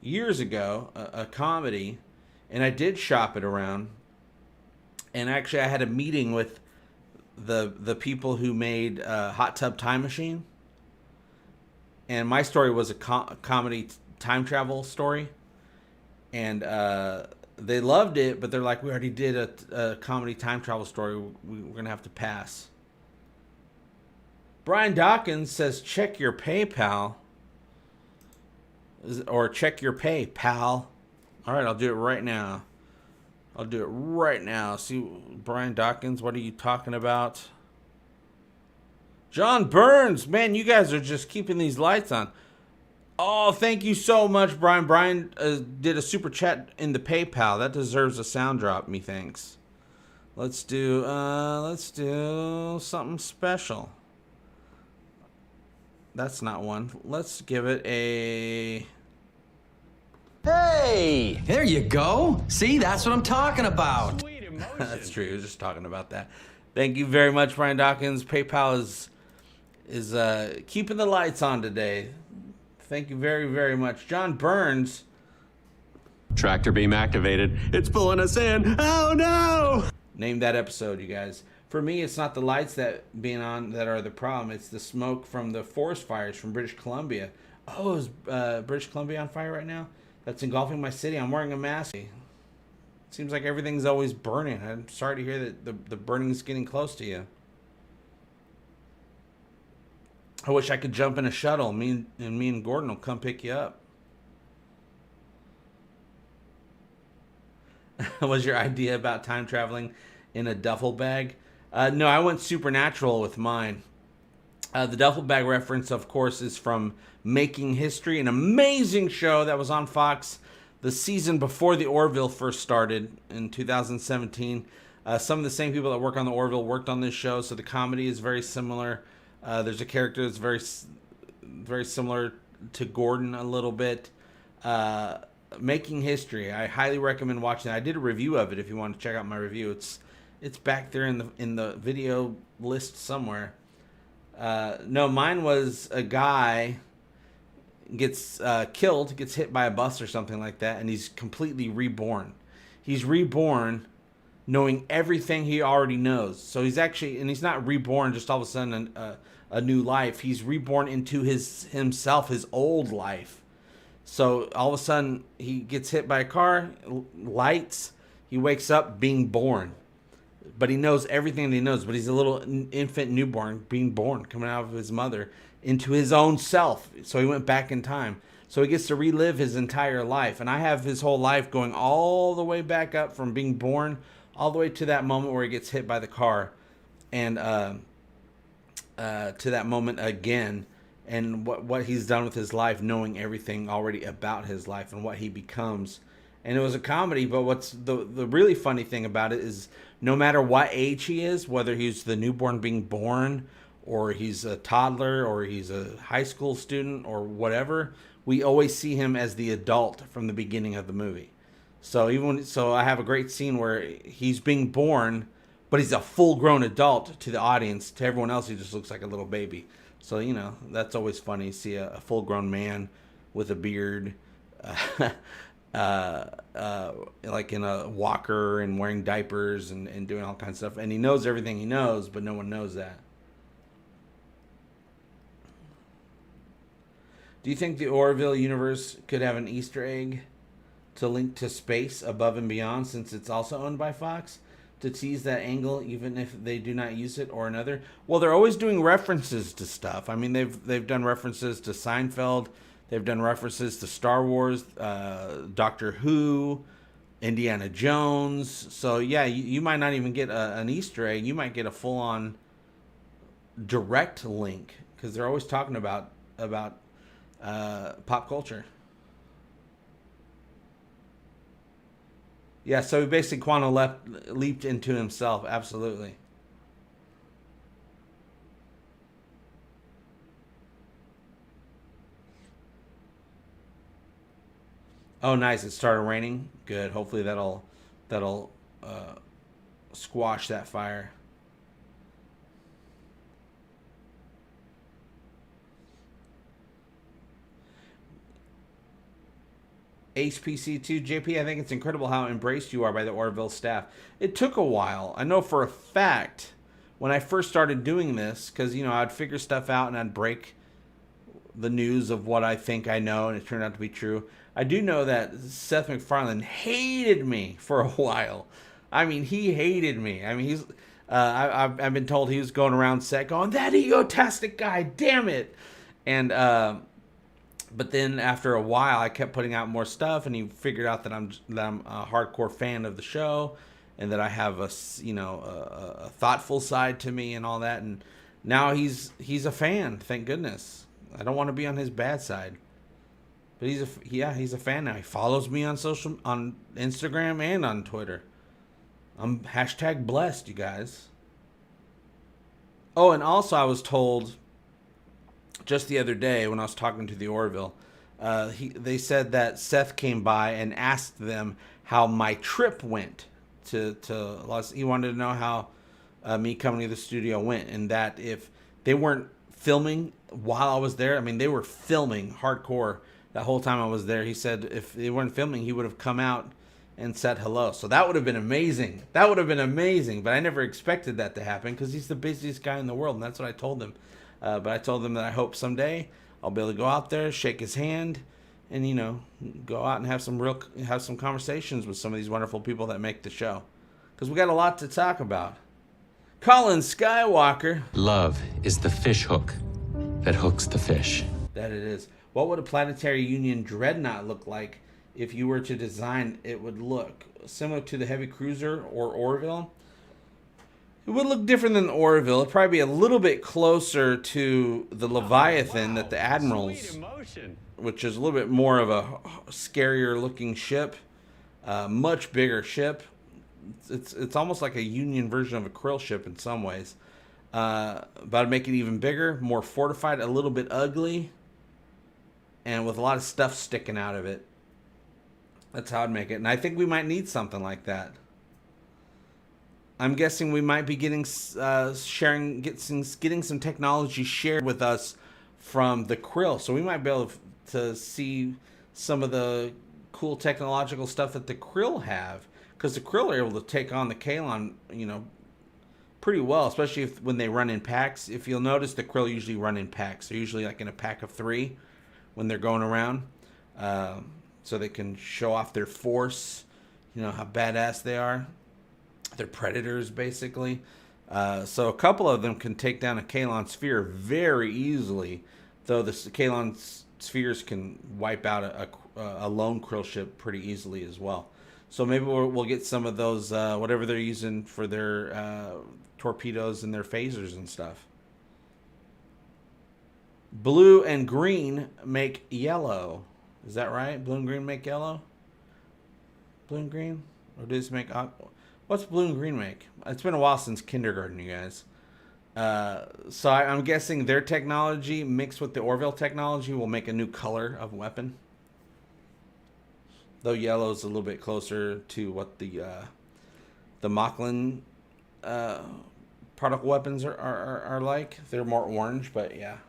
years ago, a comedy, and I did shop it around. And actually, I had a meeting with the people who made Hot Tub Time Machine. And my story was a comedy time travel story. And they loved it, but they're like, we already did a comedy time travel story. We're going to have to pass. Brian Dawkins says, check your PayPal. Or check your pay, pal. All right, I'll do it right now. See, Brian Dawkins, what are you talking about? John Burns, man, you guys are just keeping these lights on. Oh, thank you so much, Brian. Brian did a super chat in the PayPal. That deserves a sound drop, methinks. Let's do something special. That's not one. Let's give it a... Hey, there you go. See, that's what I'm talking about. Sweet emotion. That's true. I was just talking about that. Thank you very much, Brian Dawkins. PayPal is keeping the lights on today. Thank you very, very much. John Burns. Tractor beam activated. It's pulling us in. Oh no! Name that episode, you guys. For me, it's not the lights that being on that are the problem. It's the smoke from the forest fires from British Columbia. Oh, is British Columbia on fire right now? That's engulfing my city. I'm wearing a mask. It seems like everything's always burning. I'm sorry to hear that the burning's getting close to you. I wish I could jump in a shuttle. Me and Gordon will come pick you up. Was your idea about time traveling in a duffel bag? No, I went supernatural with mine. The duffel bag reference, of course, is from Making History, an amazing show that was on Fox the season before the Orville first started in 2017. Some of the same people that work on the Orville worked on this show, so the comedy is very similar. There's a character that's very similar to Gordon a little bit. Making History, I highly recommend watching it. I did a review of it if you want to check out my review. It's back there in the video list somewhere. No, mine was a guy gets killed, gets hit by a bus or something like that, and he's completely reborn. He's reborn knowing everything he already knows. So he's not reborn just all of a sudden a new life. He's reborn into himself, his old life. So all of a sudden he gets hit by a car, lights, he wakes up being born. But he knows everything that he knows. But he's a little infant newborn being born, coming out of his mother into his own self. So he went back in time. So he gets to relive his entire life. And I have his whole life going all the way back up from being born all the way to that moment where he gets hit by the car. And to that moment again. And what he's done with his life, knowing everything already about his life and what he becomes. And it was a comedy, but what's the really funny thing about it is no matter what age he is, whether he's the newborn being born or he's a toddler or he's a high school student or whatever, we always see him as the adult from the beginning of the movie. So I have a great scene where he's being born, but he's a full-grown adult to the audience. To everyone else, he just looks like a little baby. So, that's always funny. You see a full-grown man with a beard, like in a walker and wearing diapers and doing all kinds of stuff. And he knows everything he knows, but no one knows that. Do you think the Orville universe could have an Easter egg to link to space above and beyond, since it's also owned by Fox, to tease that angle even if they do not use it or another? Well, they're always doing references to stuff. I mean, they've done references to Seinfeld. They've done references to Star Wars, Doctor Who, Indiana Jones. So, yeah, you might not even get an Easter egg. You might get a full-on direct link, because they're always talking about pop culture. Yeah, so he basically quantum leaped into himself. Absolutely. Oh, nice. It started raining. Good. Hopefully that'll squash that fire. HPC2 JP, I think it's incredible how embraced you are by the Orville staff. It took a while. I know for a fact when I first started doing this, because, you know, I'd figure stuff out and I'd break the news of what I think I know, and it turned out to be true. I do know that Seth MacFarlane hated me for a while. I mean, he hated me. I mean, he's... I've been told he was going around set going, that egotastic guy, damn it. And... but then after a while, I kept putting out more stuff, and he figured out that I'm a hardcore fan of the show, and that I have a thoughtful side to me and all that. And now he's a fan. Thank goodness. I don't want to be on his bad side, but he's a fan now. He follows me on Instagram and on Twitter. I'm #blessed, you guys. Oh, and also I was told just the other day when I was talking to the Orville, they said that Seth came by and asked them how my trip went to Los. He wanted to know how me coming to the studio went, and that if they weren't filming while I was there, I mean, they were filming hardcore that whole time I was there. He said if they weren't filming, he would have come out and said hello. So that would have been amazing. That would have been amazing, but I never expected that to happen because he's the busiest guy in the world, and that's what I told him. But I told him that I hope someday I'll be able to go out there, shake his hand, and, you know, go out and have some conversations with some of these wonderful people that make the show. Because we got a lot to talk about. Colin Skywalker. Love is the fish hook that hooks the fish. That it is. What would a Planetary Union dreadnought look like if you were to design it? Would look similar to the Heavy Cruiser or Orville? It would look different than Orville. It'd probably be a little bit closer to the Leviathan that the Admirals, which is a little bit more of a scarier looking ship, much bigger ship. It's almost like a Union version of a Krill ship in some ways. But I'd make it even bigger, more fortified, a little bit ugly, and with a lot of stuff sticking out of it. That's how I'd make it. And I think we might need something like that. I'm guessing we might be getting getting some technology shared with us from the Krill, so we might be able to see some of the cool technological stuff that the Krill have, because the Krill are able to take on the Kaylon, you know, pretty well, especially when they run in packs. If you'll notice, the Krill usually run in packs. They're usually like in a pack of 3 when they're going around, so they can show off their force, you know, how badass they are. They're predators, basically. So a couple of them can take down a Kaylon sphere very easily, though the Kaylon spheres can wipe out a lone Krill ship pretty easily as well. So maybe we'll get some of those, whatever they're using for their torpedoes and their phasers and stuff. Blue and green make yellow. Is that right? Blue and green make yellow? Blue and green? Or does it make... What's blue and green make? It's been a while since kindergarten, you guys. So I'm guessing their technology mixed with the Orville technology will make a new color of weapon. Though yellow is a little bit closer to what the Mocklin product weapons are like. They're more orange, but yeah.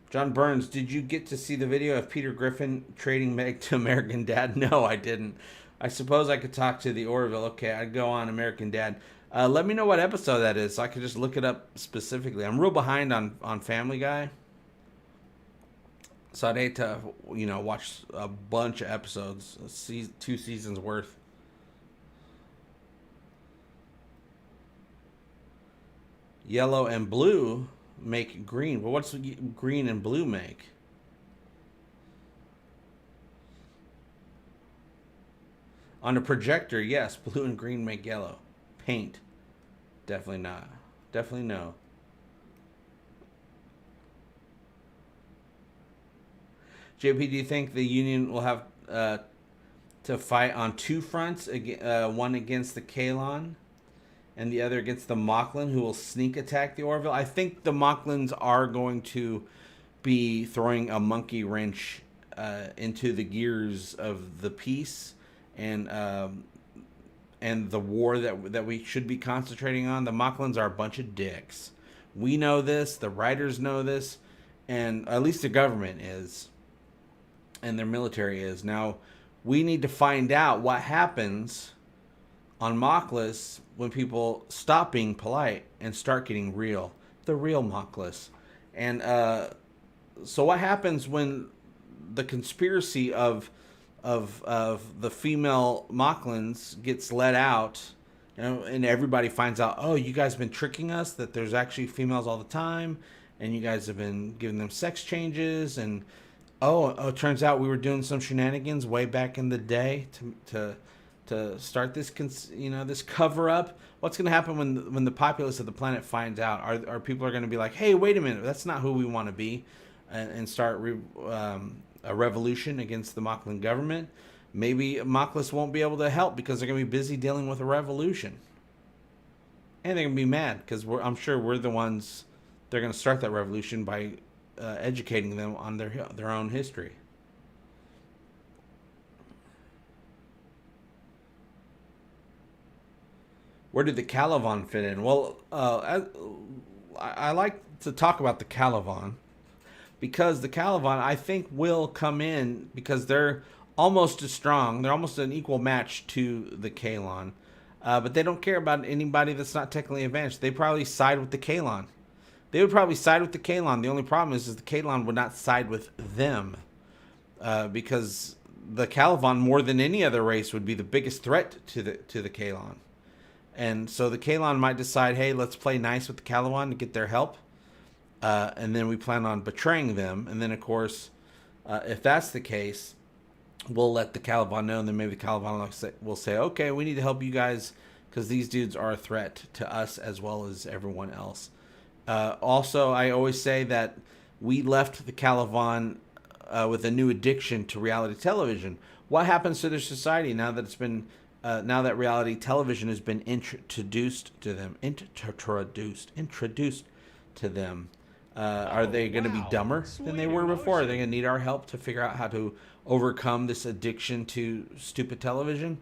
John Burns, did you get to see the video of Peter Griffin trading Meg to American Dad? No, I didn't. I suppose I could talk to the Orville. Okay, I'd go on American Dad. Let me know what episode that is so I could just look it up specifically. I'm real behind on Family Guy. So I'd hate to, you know, watch a bunch of episodes, 2 seasons worth. Yellow and blue make green. Well, what's green and blue make? On a projector, yes, blue and green make yellow. Paint, definitely not. Definitely no. JP, do you think the Union will have to fight on 2 fronts? One against the Kaylon and the other against the Mocklin, who will sneak attack the Orville? I think the Mocklins are going to be throwing a monkey wrench into the gears of the peace and the war that we should be concentrating on. The Mocklins are a bunch of dicks. We know this. The writers know this, and at least the government is. and their military is. Now, we need to find out what happens on Mockless when people stop being polite and start getting real. The real Mockless. And so what happens when the conspiracy of the female Mocklins gets let out, and everybody finds out, oh, you guys have been tricking us, that there's actually females all the time, and you guys have been giving them sex changes, and it turns out we were doing some shenanigans way back in the day to start this this cover up. What's going to happen when the populace of the planet finds out? Are people going to be like, hey, wait a minute, that's not who we want to be, and start a revolution against the Mocklin government? Maybe Mockless won't be able to help because they're going to be busy dealing with a revolution. And they're going to be mad because I'm sure we're the ones they're going to start that revolution by educating them on their own history. Where did the Calivan fit in? Well, I like to talk about the Calivan because the Calivan, I think, will come in because they're almost as strong. They're almost an equal match to the Kalon. But they don't care about anybody that's not technically advanced. They probably side with the Kalon. They would probably side with the Kalon. The only problem is the Kalon would not side with them. Because the Calivan, more than any other race, would be the biggest threat to the Kalon. And so the Kalon might decide, hey, let's play nice with the Calivan to get their help. And then we plan on betraying them. And then, of course, if that's the case, we'll let the Calivan know. And then maybe the Calivan will say, okay, we need to help you guys because these dudes are a threat to us as well as everyone else. Also, I always say that we left the Calivan with a new addiction to reality television. What happens to their society now that it's been... now that reality television has been introduced to them, are they going to be dumber than they were before? Are they going to need our help to figure out how to overcome this addiction to stupid television?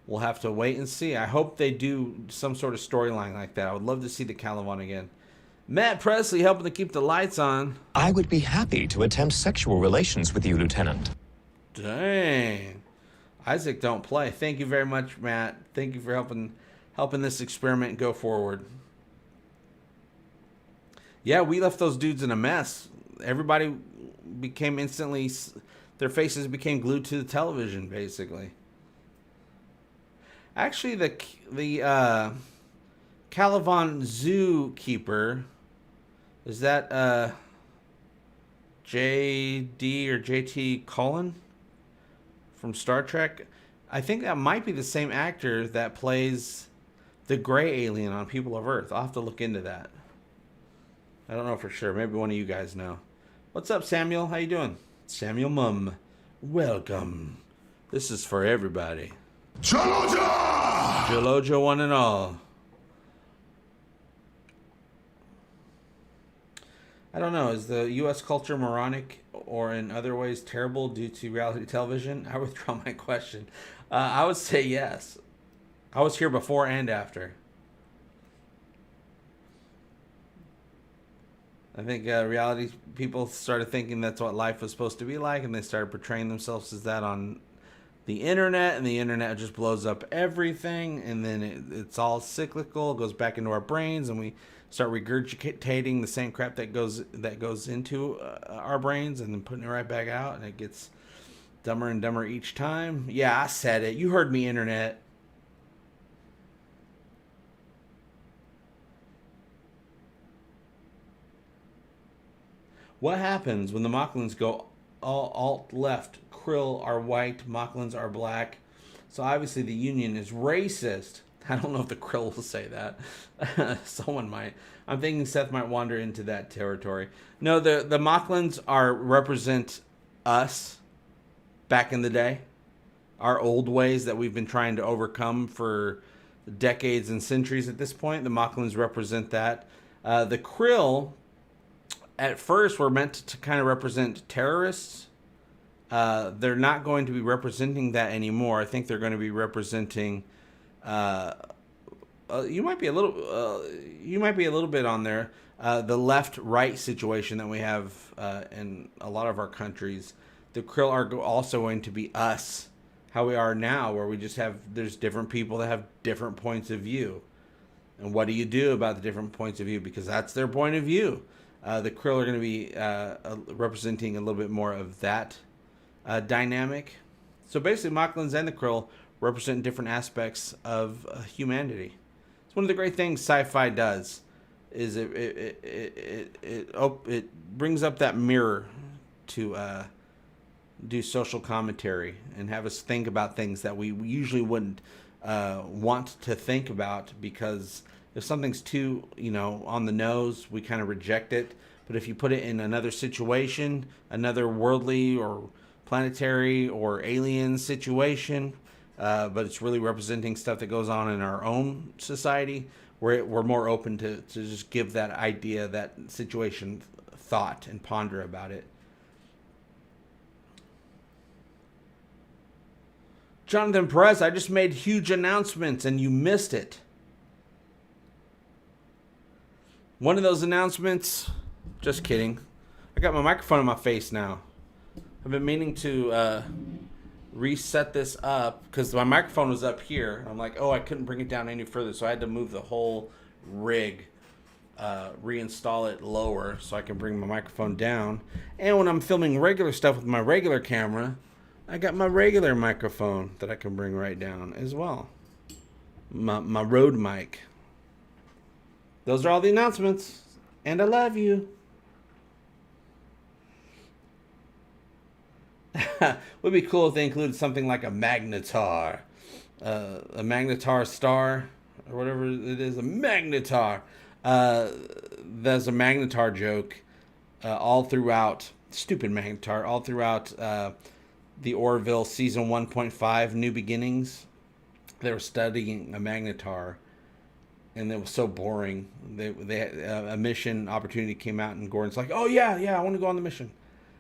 We'll have to wait and see. I hope they do some sort of storyline like that. I would love to see the Calivan again. Matt Presley helping to keep the lights on. I would be happy to attempt sexual relations with you, Lieutenant. Dang. Isaac don't play. Thank you very much, Matt. Thank you for helping this experiment go forward. Yeah, we left those dudes in a mess. Everybody became instantly... Their faces became glued to the television, basically. Actually, the Calivan Zookeeper... Is that J.D. or J.T. Cullen from Star Trek? I think that might be the same actor that plays the gray alien on People of Earth. I'll have to look into that. I don't know for sure. Maybe one of you guys know. What's up, Samuel? How you doing? Samuel Mum. Welcome. This is for everybody. Chaloja! Chaloja one and all. I don't know. Is the U.S. culture moronic or in other ways terrible due to reality television? I withdraw my question. I would say yes. I was here before and after. I think reality people started thinking that's what life was supposed to be like, and they started portraying themselves as that on the internet, and the internet just blows up everything, and then it's all cyclical. It goes back into our brains, and we start regurgitating the same crap that goes into our brains, and then putting it right back out, and it gets dumber and dumber each time. Yeah, I said it. You heard me, internet. What happens when the Mocklins go all alt left? Krill are white, Mocklins are black. So obviously the Union is racist. I don't know if the Krill will say that. Someone might. I'm thinking Seth might wander into that territory. No, the Mocklins represent us back in the day. Our old ways that we've been trying to overcome for decades and centuries at this point. The Mocklins represent that. The Krill, at first, were meant to kind of represent terrorists. They're not going to be representing that anymore. I think they're going to be representing... you might be a little bit on there. The left-right situation that we have in a lot of our countries. the Krill are also going to be us, how we are now, where we just have, there's different people that have different points of view. And what do you do about the different points of view? Because that's their point of view. The Krill are going to be representing a little bit more of that dynamic. So basically, Mocklins and the Krill represent different aspects of humanity. It's one of the great things sci-fi does, is it brings up that mirror to do social commentary and have us think about things that we usually wouldn't want to think about, because if something's too, on the nose, we kind of reject it. But if you put it in another situation, another worldly or planetary or alien situation, but it's really representing stuff that goes on in our own society, we're more open to just give that idea, that situation, thought and ponder about it. Jonathan Perez, I just made huge announcements and you missed it. One of those announcements, just kidding. I got my microphone in my face now. I've been meaning to reset this up because my microphone was up here. I'm like, I couldn't bring it down any further, so I had to move the whole rig, reinstall it lower so I can bring my microphone down. And when I'm filming regular stuff with my regular camera, I got my regular microphone that I can bring right down as well. My Rode mic. Those are all the announcements. And I love you. Would be cool if they included something like a magnetar. A magnetar star. Or whatever it is. A magnetar. There's a magnetar joke all throughout. Stupid magnetar. All throughout the Orville Season 1.5 New Beginnings. They were studying a magnetar. And it was so boring. They had a mission opportunity came out, and Gordon's like, "Oh yeah, I want to go on the mission,"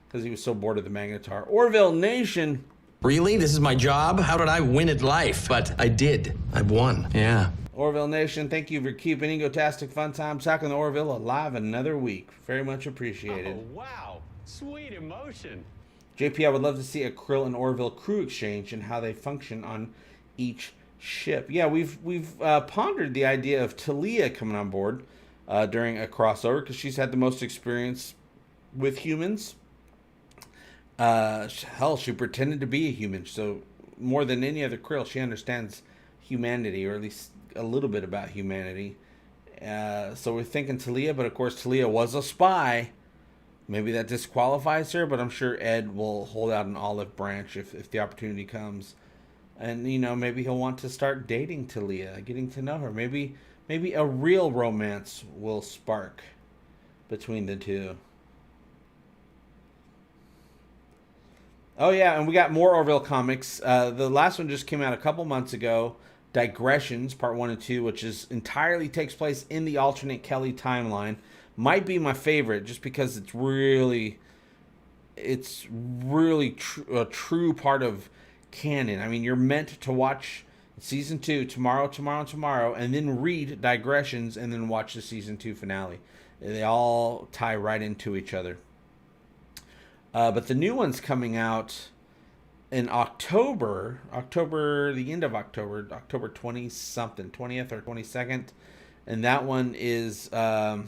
because he was so bored of the magnetar. Orville Nation. Really? This is my job? How did I win at life? But I did. I won. Yeah. Orville Nation, thank you for keeping Egotastic FunTimes talking to Orville alive another week. Very much appreciated. Oh, wow. Sweet emotion. JP, I would love to see a Krill and Orville crew exchange and how they function on each ship. Yeah, we've pondered the idea of Talia coming on board during a crossover, because she's had the most experience with humans. Hell, she pretended to be a human, so more than any other Krill, she understands humanity, or at least a little bit about humanity. So we're thinking Talia, but of course Talia was a spy. Maybe that disqualifies her, but I'm sure Ed will hold out an olive branch if the opportunity comes. And, maybe he'll want to start dating Talia, getting to know her. Maybe a real romance will spark between the two. Oh, yeah, and we got more Orville comics. The last one just came out a couple months ago. Digressions, Part 1 and 2, which entirely takes place in the alternate Kelly timeline. Might be my favorite, just because it's really a true part of canon. I mean, you're meant to watch season 2 tomorrow, and then read Digressions, and then watch the season 2 finale. They all tie right into each other. But the new one's coming out in October, the end of October 20-something, 20th or 22nd. And that one is, I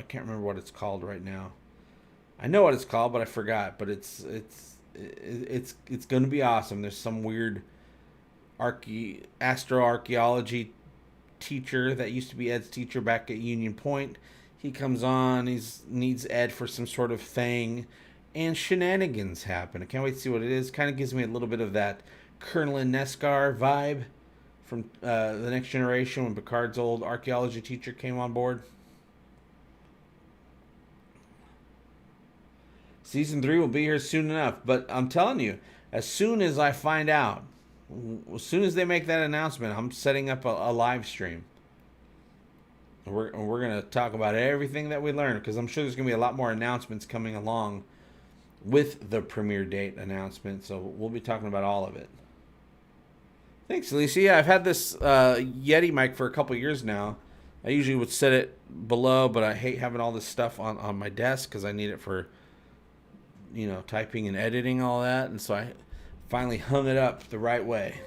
can't remember what it's called right now. I know what it's called, but I forgot. But it's going to be awesome. There's some weird astroarchaeology teacher that used to be Ed's teacher back at Union Point. He comes on. He needs Ed for some sort of thing, and shenanigans happen. I can't wait to see what it is. Kind of gives me a little bit of that Colonel and Nescar vibe from The Next Generation, when Picard's old archaeology teacher came on board. Season 3 will be here soon enough, but I'm telling you, as soon as I find out, as soon as they make that announcement, I'm setting up a live stream. And we're going to talk about everything that we learned, because I'm sure there's going to be a lot more announcements coming along with the premiere date announcement, so we'll be talking about all of it. Thanks, Alicia. Yeah, I've had this Yeti mic for a couple years now. I usually would set it below, but I hate having all this stuff on my desk, because I need it for typing and editing all that, and so I finally hung it up the right way.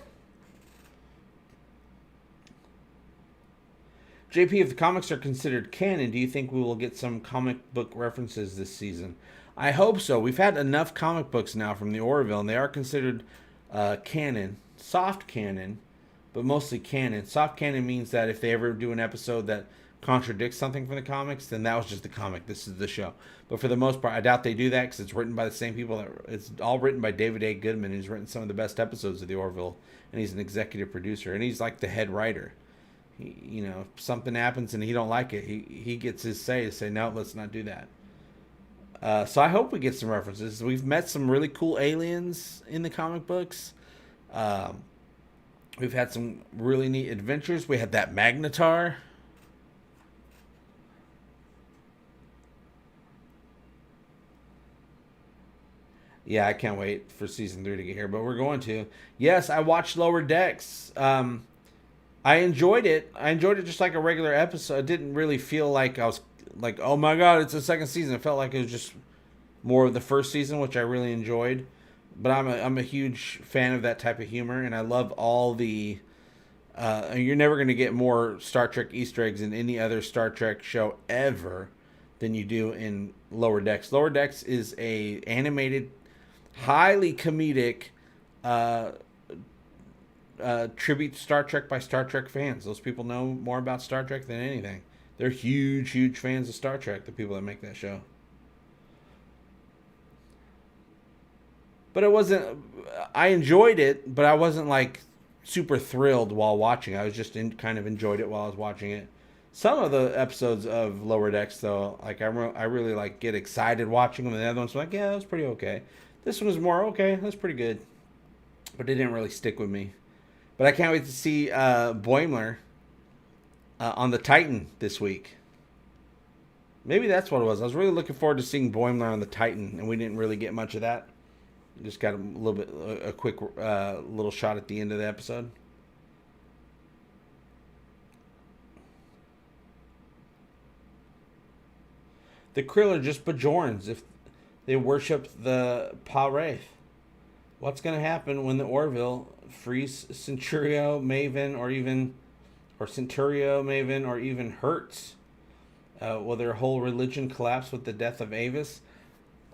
JP, if the comics are considered canon, do you think we will get some comic book references this season? I hope so. We've had enough comic books now from the Orville, and they are considered canon, soft canon, but mostly canon. Soft canon means that if they ever do an episode that contradicts something from the comics, then that was just the comic. This is the show. But for the most part, I doubt they do that because it's written by the same people. It's all written by David A. Goodman, who's written some of the best episodes of the Orville, and he's an executive producer, and he's like the head writer. If something happens and he don't like it, he gets his say to say, no, let's not do that. So I hope we get some references. We've met some really cool aliens in the comic books. We've had some really neat adventures. We had that Magnetar. Yeah, I can't wait for season 3 to get here, but we're going to. Yes, I watched Lower Decks. I enjoyed it. I enjoyed it just like a regular episode. It didn't really feel like I was like, oh my god, it's the second season. It felt like it was just more of the first season, which I really enjoyed. But I'm a huge fan of that type of humor, and I love all the. You're never going to get more Star Trek Easter eggs in any other Star Trek show ever than you do in Lower Decks. Lower Decks is a animated, highly comedic tribute to Star Trek by Star Trek fans. Those people know more about Star Trek than anything. They're huge fans of Star Trek, the people that make that show. But it wasn't... I enjoyed it, but I wasn't, like, super thrilled while watching. I was just kind of enjoyed it while I was watching it. Some of the episodes of Lower Decks, though, like, I really, like, get excited watching them. And the other ones were like, yeah, that was pretty okay. This one was more, okay, that's pretty good. But it didn't really stick with me. But I can't wait to see Boimler on the Titan this week. Maybe that's what it was. I was really looking forward to seeing Boimler on the Titan, and we didn't really get much of that. Just got a quick little shot at the end of the episode. The Krill are just Bajorans if they worship the Pa-Wraith. What's going to happen when the Orville frees Centurio, Maven, or even Hertz? Will their whole religion collapse with the death of Avis?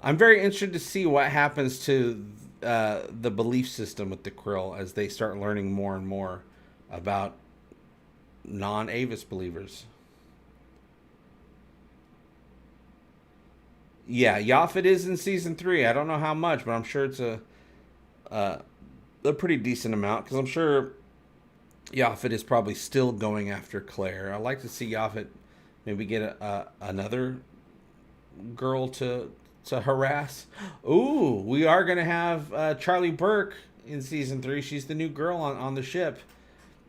I'm very interested to see what happens to the belief system with the Krill as they start learning more and more about non-Avis believers. Yeah, Yaphet is in season 3. I don't know how much, but I'm sure it's a pretty decent amount, because I'm sure Yaphet is probably still going after Claire. I'd like to see Yaphet maybe get another girl to harass. Ooh, we are going to have Charlie Burke in season 3. She's the new girl on the ship.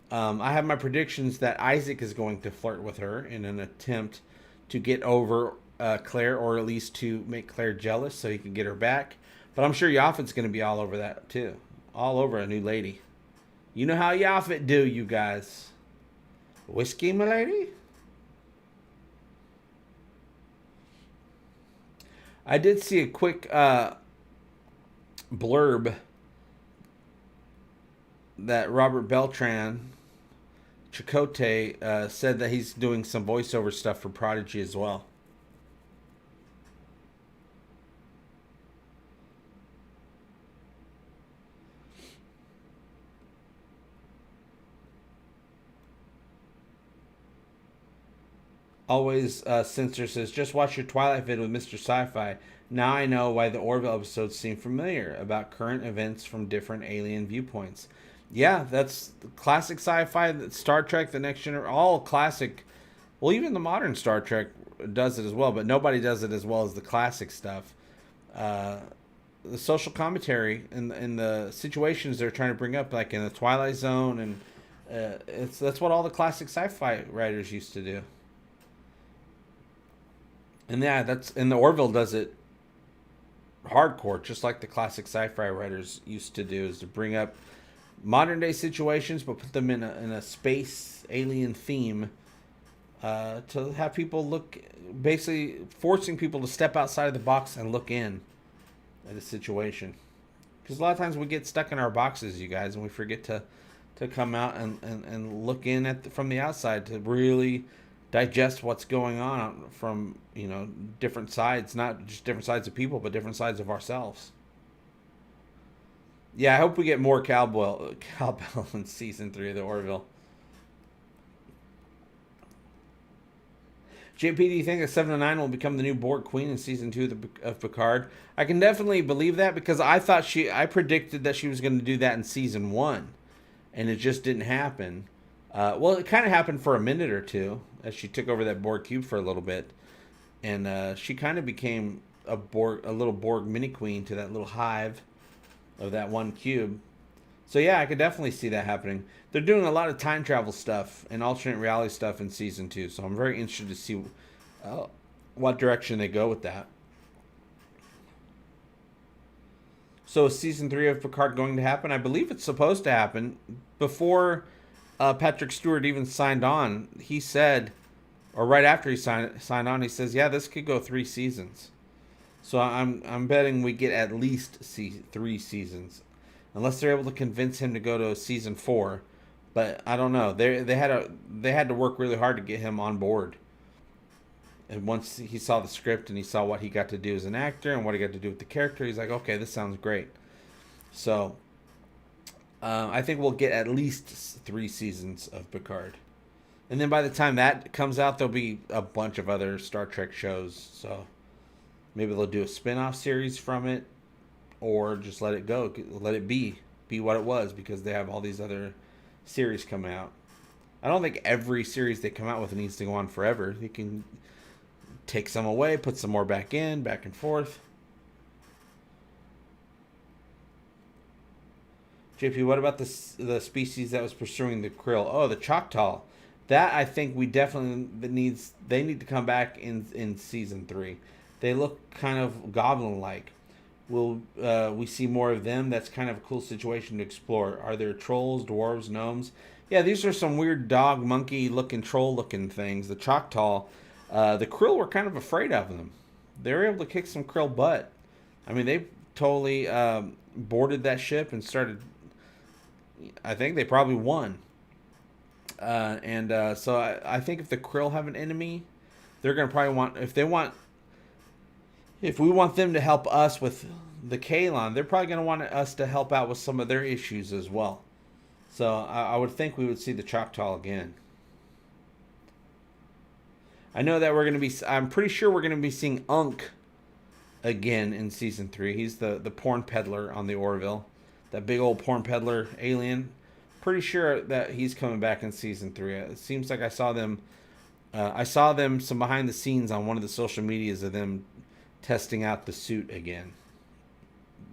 I have my predictions that Isaac is going to flirt with her in an attempt to get over Claire, or at least to make Claire jealous so he can get her back. But I'm sure Yaphet's going to be all over that too. All over a new lady. You know how Yaphet do, you guys. Whiskey, my lady? I did see a quick blurb that Robert Beltran, Chakotay, said that he's doing some voiceover stuff for Prodigy as well. Always Censor says, just watch your Twilight vid with Mr. Sci-Fi. Now I know why the Orville episodes seem familiar, about current events from different alien viewpoints. Yeah, that's classic sci-fi, Star Trek, The Next Generation, all classic. Well, even the modern Star Trek does it as well, but nobody does it as well as the classic stuff. The social commentary and the situations they're trying to bring up, like in the Twilight Zone, and that's what all the classic sci-fi writers used to do. And yeah, the Orville does it hardcore, just like the classic sci-fi writers used to do, is to bring up modern day situations, but put them in a space alien theme, to have people look, basically forcing people to step outside of the box and look in. at a situation. Because a lot of times we get stuck in our boxes, you guys, and we forget to come out and look in from the outside to really digest what's going on from, different sides, not just different sides of people, but different sides of ourselves. Yeah, I hope we get more cowbell in season 3 of the Orville. JP, do you think that 709 will become the new Borg Queen in season 2 of Picard? I can definitely believe that, because I predicted that she was going to do that in season 1, and it just didn't happen. Well, it kind of happened for a minute or two as she took over that Borg cube for a little bit, and she kind of became a little Borg mini queen to that little hive of that one cube. So yeah, I could definitely see that happening. They're doing a lot of time travel stuff and alternate reality stuff in season 2, so I'm very interested to see what direction they go with that. So is season 3 of Picard going to happen? I believe it's supposed to happen. Before Patrick Stewart even signed on, he said, or right after he signed on, he says, yeah, this could go 3 seasons. So I'm betting we get at least 3 seasons, unless they're able to convince him to go to season 4. But I don't know. They had to work really hard to get him on board. And once he saw the script and he saw what he got to do as an actor and what he got to do with the character, he's like, okay, this sounds great. So I think we'll get at least 3 seasons of Picard. And then by the time that comes out, there'll be a bunch of other Star Trek shows. So maybe they'll do a spin-off series from it, or just let it go. Let it be what it was, because they have all these other series coming out. I don't think every series they come out with needs to go on forever. They can take some away, put some more back in, back and forth. JP, what about the species that was pursuing the krill? Oh, the Choctaw. That I think we definitely they need to come back in season 3. They look kind of goblin-like. Will we see more of them? That's kind of a cool situation to explore. Are there trolls, dwarves, gnomes? Yeah, these are some weird dog, monkey-looking, troll-looking things. The Choctaw, the krill were kind of afraid of them. They were able to kick some krill butt. I mean, they totally boarded that ship and started. I think they probably won. So I think if the krill have an enemy, they're going to probably want, if we want them to help us with the Kaylon, they're probably going to want us to help out with some of their issues as well. So I would think we would see the Choctaw again. I know that I'm pretty sure we're going to be seeing Unk again in season 3. He's the porn peddler on the Orville. That big old porn peddler alien. Pretty sure that he's coming back in season 3. It seems like I saw them some behind the scenes on one of the social medias of them testing out the suit again.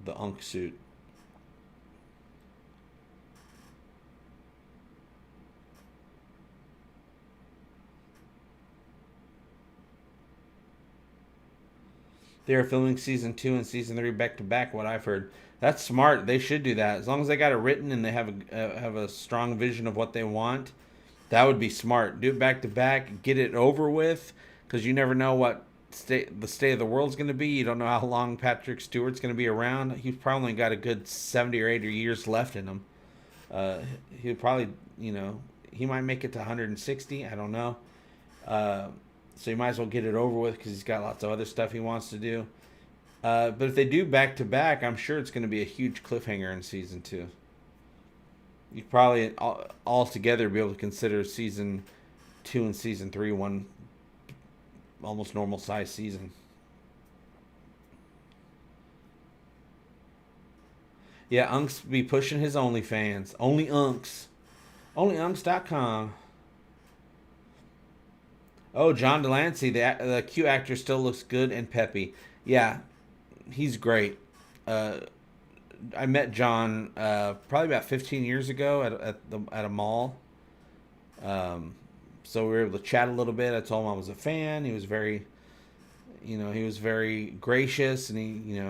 The Unk suit. They are filming season 2 and season 3 back to back, what I've heard. That's smart. They should do that. As long as they got it written and they have a strong vision of what they want, that would be smart. Do it back to back, get it over with, because you never know what the state of the world's going to be. You don't know how long Patrick Stewart's going to be around. He's probably got a good 70 or 80 years left in him. He'll probably, he might make it to 160. I don't know. So you might as well get it over with, because he's got lots of other stuff he wants to do. But if they do back to back, I'm sure it's going to be a huge cliffhanger in season 2. You'd probably all together be able to consider season 2 and season 3 one almost normal size season. Yeah, Unk's be pushing his OnlyFans. Only Unks. OnlyUnks.com. Oh, John Delancey, the Q actor, still looks good and peppy. Yeah, he's great. I met John probably about 15 years ago at a mall. So we were able to chat a little bit. I told him I was a fan. He was very gracious, and he,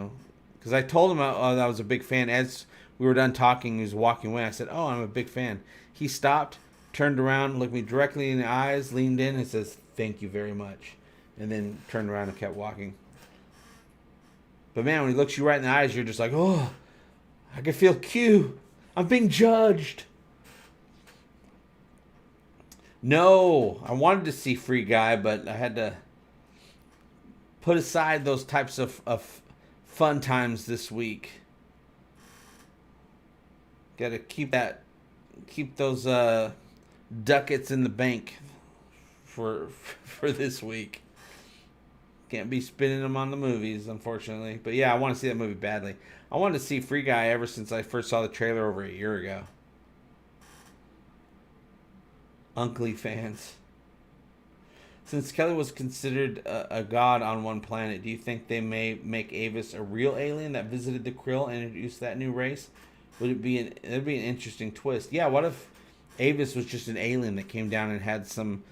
because I told him I was a big fan. As we were done talking, he was walking away. I said, "Oh, I'm a big fan." He stopped, turned around, looked me directly in the eyes, leaned in, and says, "Thank you very much," and then turned around and kept walking. But man, when he looks you right in the eyes, you're just like, oh, I can feel Q. I'm being judged. No, I wanted to see Free Guy, but I had to put aside those types of fun times this week. Got to keep those ducats in the bank for this week. Can't be spending them on the movies, unfortunately. But yeah, I want to see that movie badly. I wanted to see Free Guy ever since I first saw the trailer over a year ago. Uncle fans. Since Kelly was considered a god on one planet, do you think they may make Avis a real alien that visited the Krill and introduced that new race? It'd be an interesting twist. Yeah, what if Avis was just an alien that came down and had some,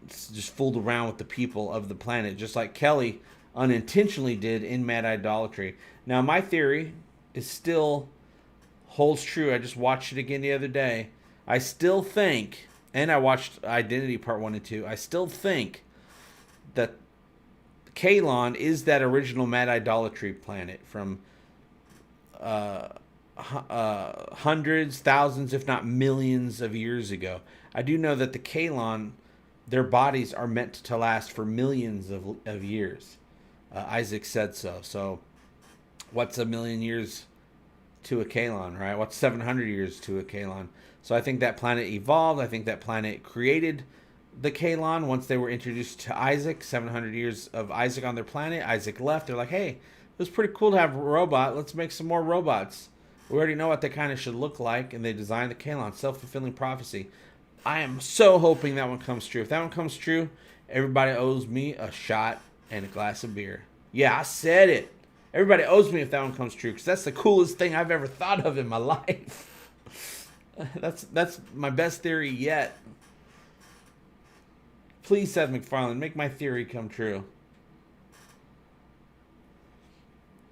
just fooled around with the people of the planet, just like Kelly unintentionally did in Mad Idolatry. Now, my theory is still holds true. I just watched it again the other day. I still think, and I watched Identity Part 1 and 2, I still think that Kalon is that original Mad Idolatry planet from hundreds, thousands, if not millions of years ago. I do know that the Kalon, their bodies are meant to last for millions of years. Isaac said so. So what's a million years to a Kalon, right? What's 700 years to a Kalon? So I think that planet evolved. I think that planet created the Kalon once they were introduced to Isaac. 700 years of Isaac on their planet. Isaac left. They're like, hey, it was pretty cool to have a robot. Let's make some more robots. We already know what they kind of should look like, and they designed the Kalon. Self-fulfilling prophecy. I am so hoping that one comes true. If that one comes true, everybody owes me a shot and a glass of beer. Yeah, I said it. Everybody owes me if that one comes true, because that's the coolest thing I've ever thought of in my life. That's my best theory yet. Please, Seth MacFarlane, make my theory come true.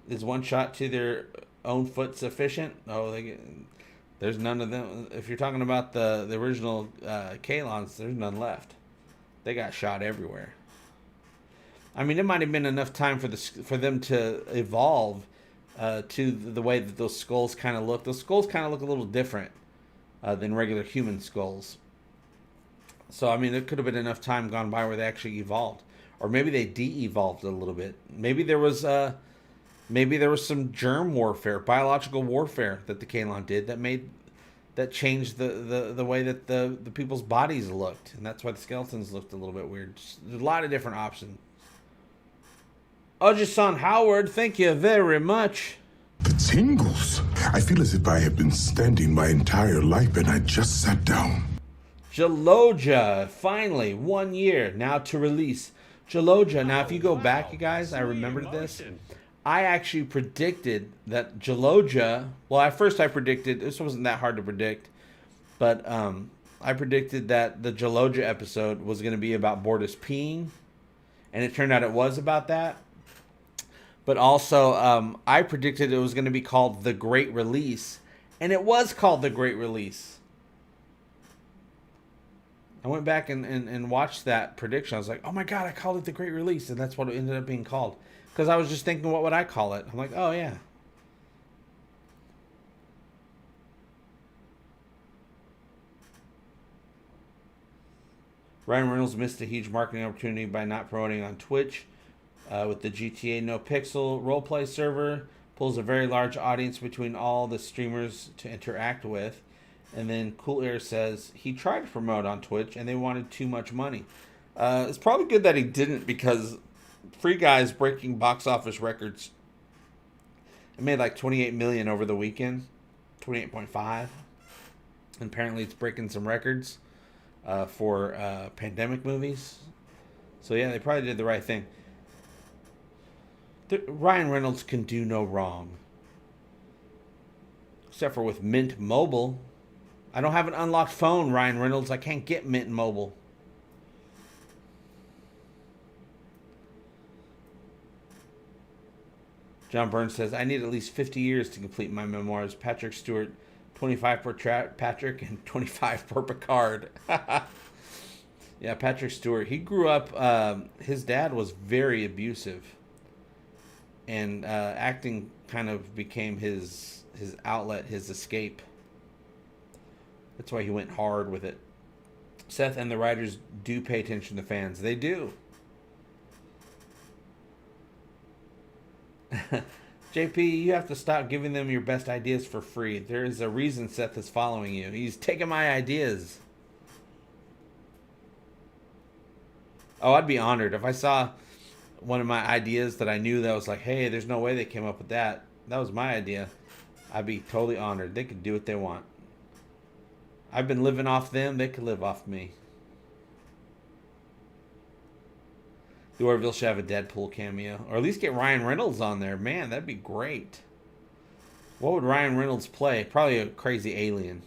Is one shot to their own foot sufficient? Oh, there's none of them. If you're talking about the original Kalons, there's none left. They got shot everywhere. I mean, it might have been enough time for them to evolve to the way that those skulls kind of look. Those skulls kind of look a little different than regular human skulls. So, I mean, there could have been enough time gone by where they actually evolved. Or maybe they de-evolved a little bit. Maybe there was some germ warfare, biological warfare that the Kalon did that changed the way that the people's bodies looked. And that's why the skeletons looked a little bit weird. There's a lot of different options. Ojisan Howard, thank you very much. The tingles. I feel as if I have been standing my entire life and I just sat down. Jaloja, finally, 1 year now to release. Jaloja. Now, if you go back, you guys, I remembered this. I actually predicted that Jaloja. Well, at first I predicted this wasn't that hard to predict, but I predicted that the Jaloja episode was going to be about Bortus peeing, and it turned out it was about that. But also, I predicted it was going to be called The Great Release, and it was called The Great Release. I went back and watched that prediction. I was like, oh my God, I called it The Great Release, and that's what it ended up being called. Because I was just thinking, what would I call it? I'm like, oh yeah. Ryan Reynolds missed a huge marketing opportunity by not promoting on Twitch. With the GTA No Pixel roleplay server, pulls a very large audience between all the streamers to interact with. And then Cool Air says he tried to promote on Twitch and they wanted too much money. It's probably good that he didn't, because Free Guy is breaking box office records. It made like 28 million over the weekend, 28.5. And apparently it's breaking some records for pandemic movies. So yeah, they probably did the right thing. Ryan Reynolds can do no wrong. Except for with Mint Mobile. I don't have an unlocked phone, Ryan Reynolds. I can't get Mint Mobile. John Burns says, I need at least 50 years to complete my memoirs. Patrick Stewart, 25 per Patrick and 25 per Picard. Yeah, Patrick Stewart. He grew up. His dad was very abusive, and acting kind of became his outlet, his escape. That's why he went hard with it. Seth and the writers do pay attention to fans. They do. JP, you have to stop giving them your best ideas for free. There is a reason Seth is following you. He's taking my ideas. Oh, I'd be honored if I saw one of my ideas that I knew that was like, hey, there's no way they came up with that. That was my idea. I'd be totally honored. They could do what they want. I've been living off them. They could live off me. The Orville should have a Deadpool cameo. Or at least get Ryan Reynolds on there. Man, that'd be great. What would Ryan Reynolds play? Probably a crazy alien.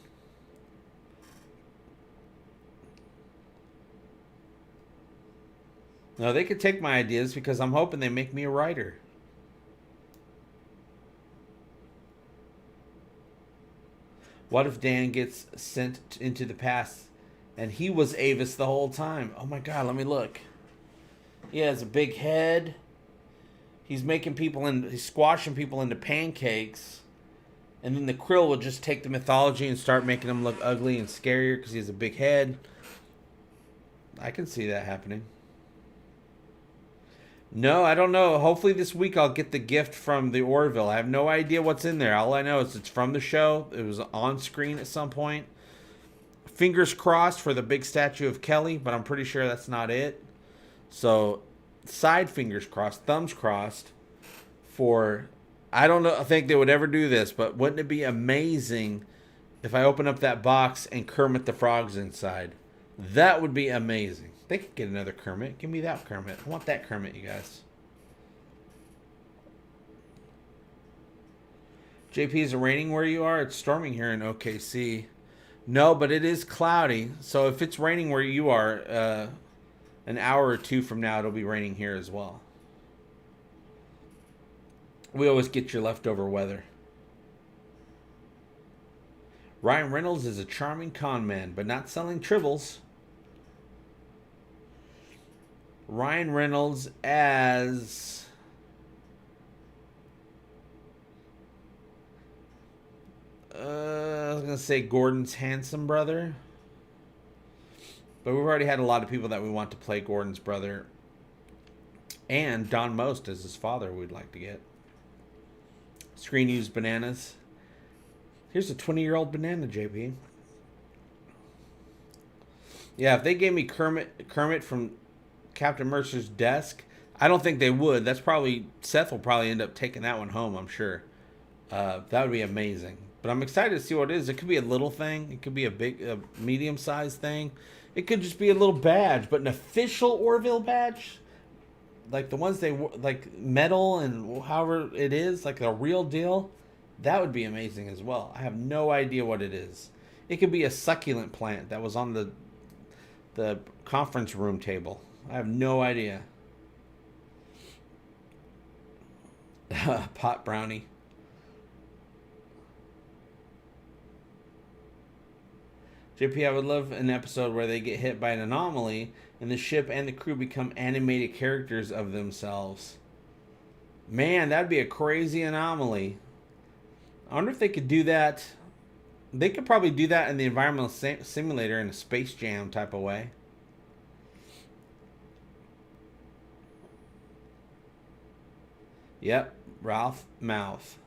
No, they could take my ideas because I'm hoping they make me a writer. What if Dan gets sent into the past and he was Avis the whole time? Oh my god, let me look. He has a big head. He's making people he's squashing people into pancakes. And then the Krill will just take the mythology and start making them look ugly and scarier because he has a big head. I can see that happening. No, I don't know. Hopefully this week I'll get the gift from the Orville. I have no idea what's in there. All I know is it's from the show. It was on screen at some point. Fingers crossed for the big statue of Kelly, but I'm pretty sure that's not it. So, side fingers crossed, thumbs crossed for... I don't know. I think they would ever do this, but wouldn't it be amazing if I open up that box and Kermit the Frog's inside? That would be amazing. They could get another Kermit. Give me that Kermit. I want that Kermit, you guys. JP, is it raining where you are? It's storming here in OKC. No, but it is cloudy. So if it's raining where you are, an hour or two from now, it'll be raining here as well. We always get your leftover weather. Ryan Reynolds is a charming con man, but not selling tribbles. Ryan Reynolds as... I was going to say Gordon's handsome brother. But we've already had a lot of people that we want to play Gordon's brother. And Don Most as his father we'd like to get. Screen used bananas. Here's a 20-year-old banana, JP. Yeah, if they gave me Kermit from Captain Mercer's desk, I don't think they would. That's probably... Seth will probably end up taking that one home, I'm sure. That would be amazing. But I'm excited to see what it is. It could be a little thing. It could be a medium-sized thing. It could just be a little badge. But an official Orville badge? Like the ones they... Like metal and however it is. Like a real deal. That would be amazing as well. I have no idea what it is. It could be a succulent plant that was on the conference room table. I have no idea. Pot brownie. JP, I would love an episode where they get hit by an anomaly and the ship and the crew become animated characters of themselves. Man, that'd be a crazy anomaly. I wonder if they could do that. They could probably do that in the environmental simulator in a Space Jam type of way. Yep, Ralph Mouth.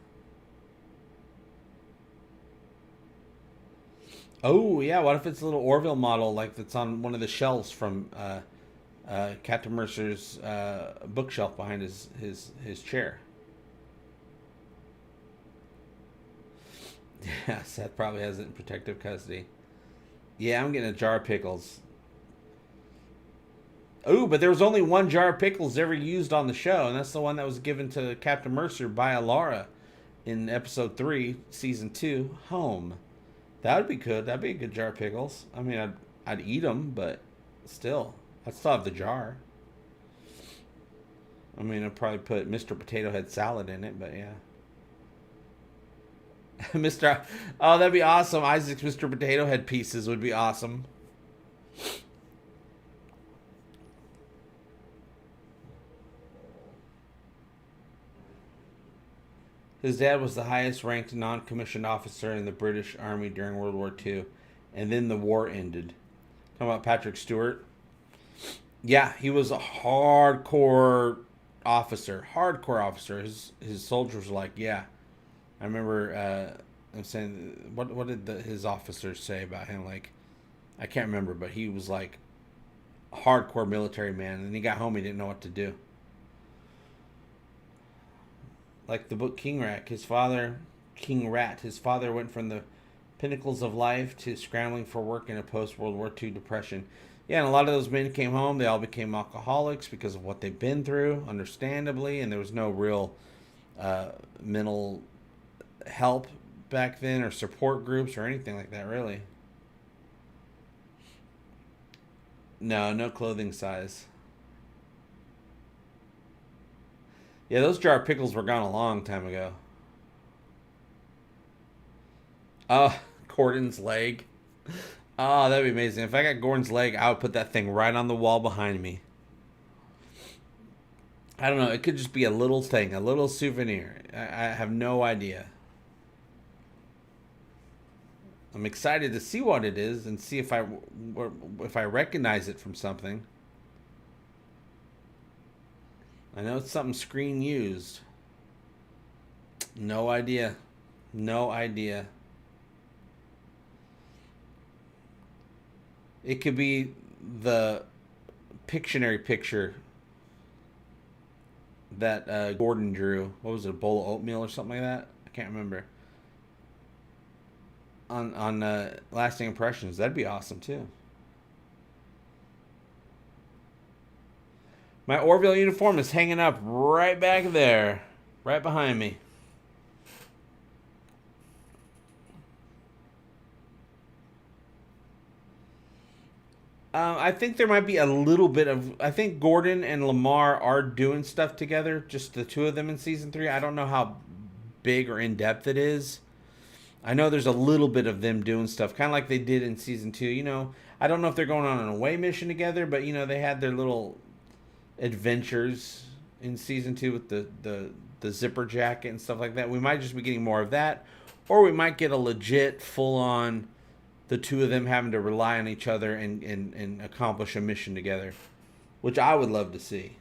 Oh, yeah, what if it's a little Orville model like that's on one of the shelves from Captain Mercer's bookshelf behind his chair? Yeah, Seth probably has it in protective custody. Yeah, I'm getting a jar of pickles. Oh, but there was only one jar of pickles ever used on the show, and that's the one that was given to Captain Mercer by Alara in episode 3, season 2, Home. That would be good. That'd be a good jar of pickles. I mean, I'd eat them, but still, I'd still have the jar. I mean, I'd probably put Mr. Potato Head salad in it, but yeah. Oh, that'd be awesome. Isaac's Mr. Potato Head pieces would be awesome. His dad was the highest ranked non-commissioned officer in the British Army during World War II. And then the war ended. Talking about Patrick Stewart. Yeah, he was a hardcore officer. Hardcore officer. His soldiers were like, yeah. I remember I'm saying, what did his officers say about him? Like, I can't remember, but he was like a hardcore military man. And he got home, he didn't know what to do. Like the book King Rat, his father went from the pinnacles of life to scrambling for work in a post-World War II depression. Yeah, and a lot of those men came home. They all became alcoholics because of what they've been through, understandably, and there was no real mental help back then or support groups or anything like that, really. No clothing size. Yeah, those jar of pickles were gone a long time ago. Oh, Gordon's leg. Oh, that'd be amazing. If I got Gordon's leg, I would put that thing right on the wall behind me. I don't know. It could just be a little thing, a little souvenir. I have no idea. I'm excited to see what it is and see if I recognize it from something. I know it's something Screen used. No idea. No idea. It could be the Pictionary picture that Gordon drew. What was it, a bowl of oatmeal or something like that? I can't remember. On Lasting Impressions. That'd be awesome, too. My Orville uniform is hanging up right back there. Right behind me. I think there might be a little bit of... I think Gordon and Lamar are doing stuff together. Just the two of them in Season 3. I don't know how big or in-depth it is. I know there's a little bit of them doing stuff. Kind of like they did in Season 2. You know, I don't know if they're going on an away mission together. But, you know, they had their little adventures in Season 2 with the zipper jacket and stuff like that. We might just be getting more of that. Or we might get a legit full-on... the two of them having to rely on each other and accomplish a mission together, which I would love to see.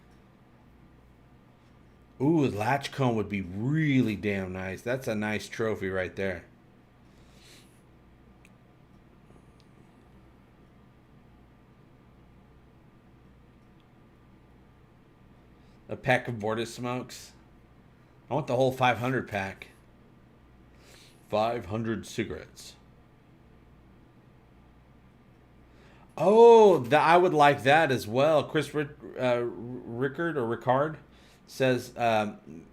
Ooh, Latchcomb would be really damn nice. That's a nice trophy right there. A pack of Border Smokes. I want the whole 500 pack. 500 cigarettes. Oh, I would like that as well. Chris Rickard says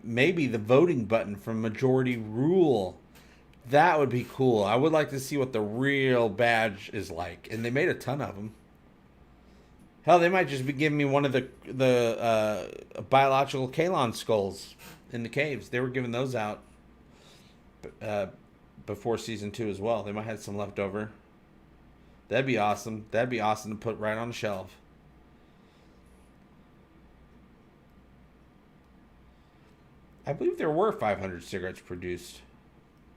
maybe the voting button from Majority Rule. That would be cool. I would like to see what the real badge is like. And they made a ton of them. Hell, they might just be giving me one of the biological Kalon skulls in the caves. They were giving those out before Season 2 as well. They might have some left over. That'd be awesome. That'd be awesome to put right on the shelf. I believe there were 500 cigarettes produced.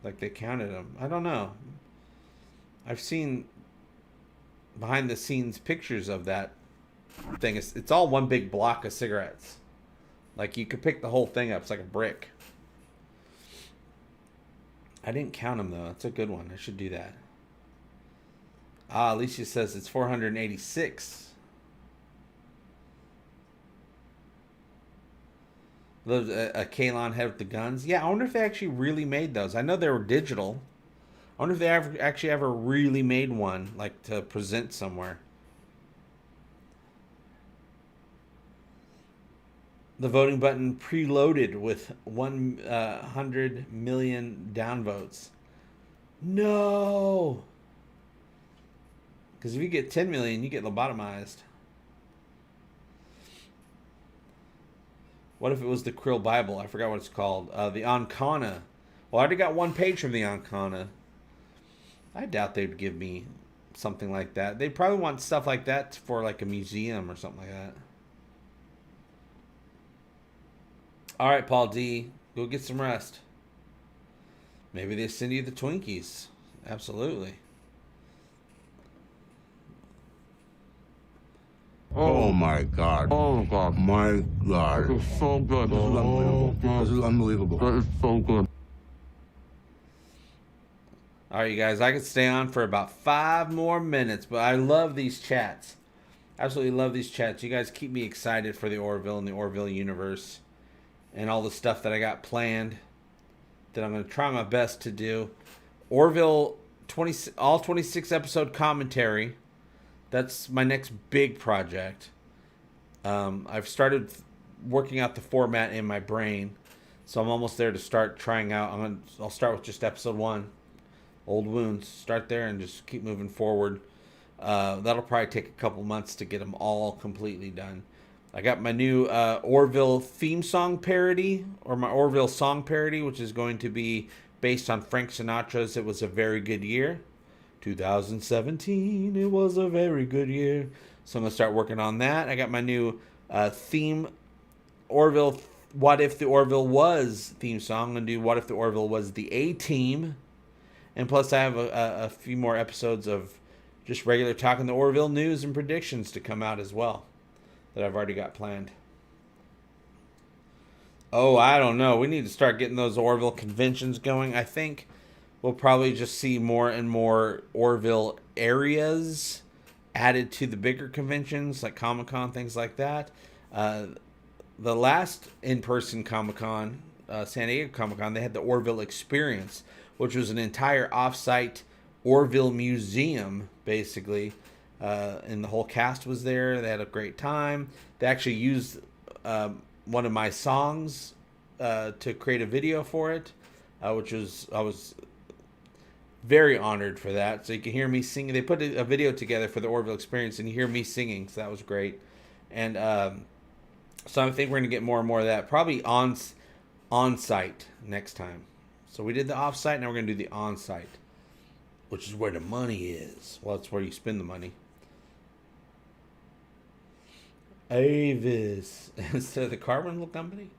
Like they counted them. I don't know. I've seen behind the scenes pictures of that thing. It's all one big block of cigarettes. Like you could pick the whole thing up. It's like a brick. I didn't count them though. That's a good one. I should do that. Alicia says it's 486. A Kalon head with the guns. Yeah, I wonder if they actually really made those. I know they were digital. I wonder if they actually ever really made one, like to present somewhere. The voting button preloaded with 100 million downvotes. No! Because if you get 10 million, you get lobotomized. What if it was the Krill Bible? I forgot what it's called. The Ancana. Well, I already got one page from the Ancana. I doubt they'd give me something like that. They'd probably want stuff like that for like a museum or something like that. All right, Paul D. Go get some rest. Maybe they send you the Twinkies. Absolutely. Oh my God. Oh God. My God. This is so good. This is unbelievable. This is unbelievable. That is so good. All right, you guys, I could stay on for about 5 more minutes, but I love these chats. Absolutely love these chats. You guys keep me excited for the Orville and the Orville universe and all the stuff that I got planned that I'm going to try my best to do. Orville, all 26 episode commentary. That's my next big project. I've started working out the format in my brain, so I'm almost there to start trying out. I'll start with just episode 1. Old wounds. Start there and just keep moving forward. That'll probably take a couple months to get them all completely done. I got my new Orville theme song parody, or my Orville song parody, which is going to be based on Frank Sinatra's "It Was a Very Good Year." 2017, it was a very good year. So I'm going to start working on that. I got my new theme, Orville, What If the Orville Was theme song. I'm going to do What If the Orville Was the A-Team. And plus, I have a few more episodes of just regular Talking the Orville news and predictions to come out as well that I've already got planned. Oh, I don't know. We need to start getting those Orville conventions going. I think we'll probably just see more and more Orville areas added to the bigger conventions, like Comic-Con, things like that. The last in-person Comic-Con, San Diego Comic-Con, they had the Orville Experience, which was an entire off-site Orville museum, basically. And the whole cast was there. They had a great time. They actually used one of my songs to create a video for it, which was, I was very honored for that. So you can hear me singing. They put a video together for the Orville Experience, and you hear me singing, so that was great. And so I think we're going to get more and more of that, probably on-site next time. So we did the off-site, now we're going to do the on-site, which is where the money is. Well, that's where you spend the money. Avis. Instead of the car rental company?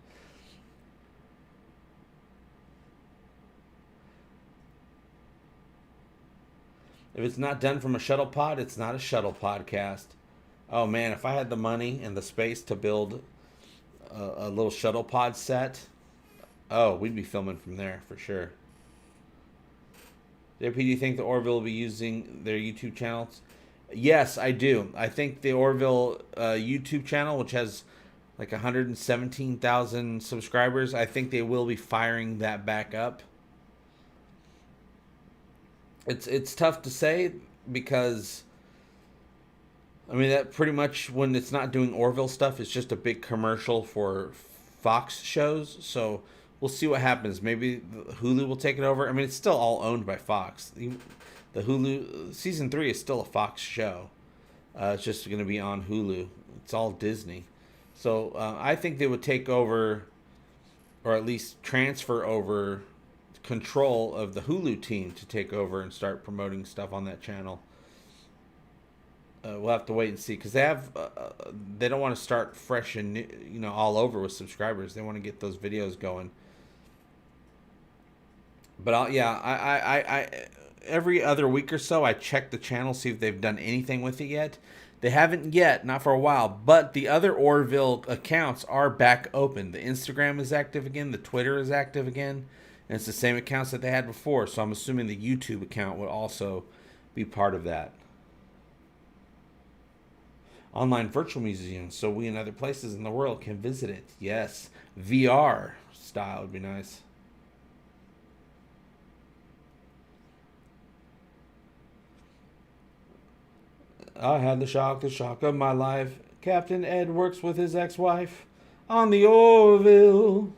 If it's not done from a shuttle pod, it's not a shuttle podcast. Oh man, if I had the money and the space to build a little shuttle pod set, oh, we'd be filming from there for sure. JP, do you think the Orville will be using their YouTube channels? Yes, I do. I think the Orville YouTube channel, which has like 117,000 subscribers, I think they will be firing that back up. It's tough to say because, I mean, that pretty much, when it's not doing Orville stuff, it's just a big commercial for Fox shows. So we'll see what happens. Maybe Hulu will take it over. I mean, it's still all owned by Fox. The Hulu season 3 is still a Fox show. It's just going to be on Hulu. It's all Disney. So I think they would take over, or at least transfer over, control of the Hulu team to take over and start promoting stuff on that channel. We'll have to wait and see, because they don't want to start fresh and new, all over with subscribers. They want to get those videos going. But I every other week or so I check the channel, see if they've done anything with it yet. They haven't yet, not for a while. But the other Orville accounts are back open. The Instagram is active again. The Twitter is active again. And it's the same accounts that they had before. So I'm assuming the YouTube account would also be part of that. Online virtual museums, so we in other places in the world can visit it. Yes, VR style would be nice. I had the shock of my life. Captain Ed works with his ex-wife on the Orville.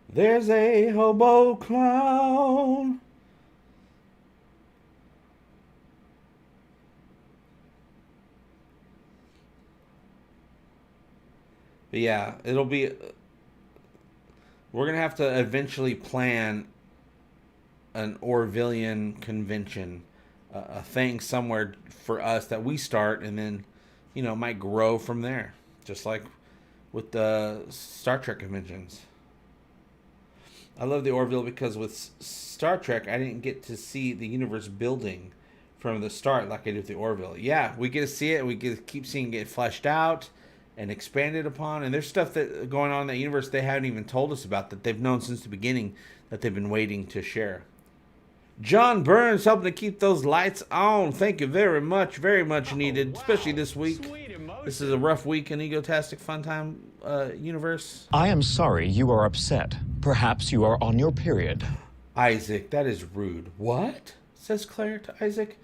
There's a hobo clown. But yeah, it'll be... We're going to have to eventually plan an Orvillian convention. A thing somewhere for us that we start, and then, might grow from there. Just like with the Star Trek conventions. I love the Orville because with Star Trek, I didn't get to see the universe building from the start like I did with the Orville. Yeah, we get to see it. We get to keep seeing it get fleshed out and expanded upon. And there's stuff that going on in that universe they haven't even told us about that they've known since the beginning that they've been waiting to share. John Burns helping to keep those lights on. Thank you very much needed, especially this week. This is a rough week in Egotastic FunTime universe. I am sorry you are upset. Perhaps you are on your period. Isaac, that is rude. What? Says Claire to Isaac.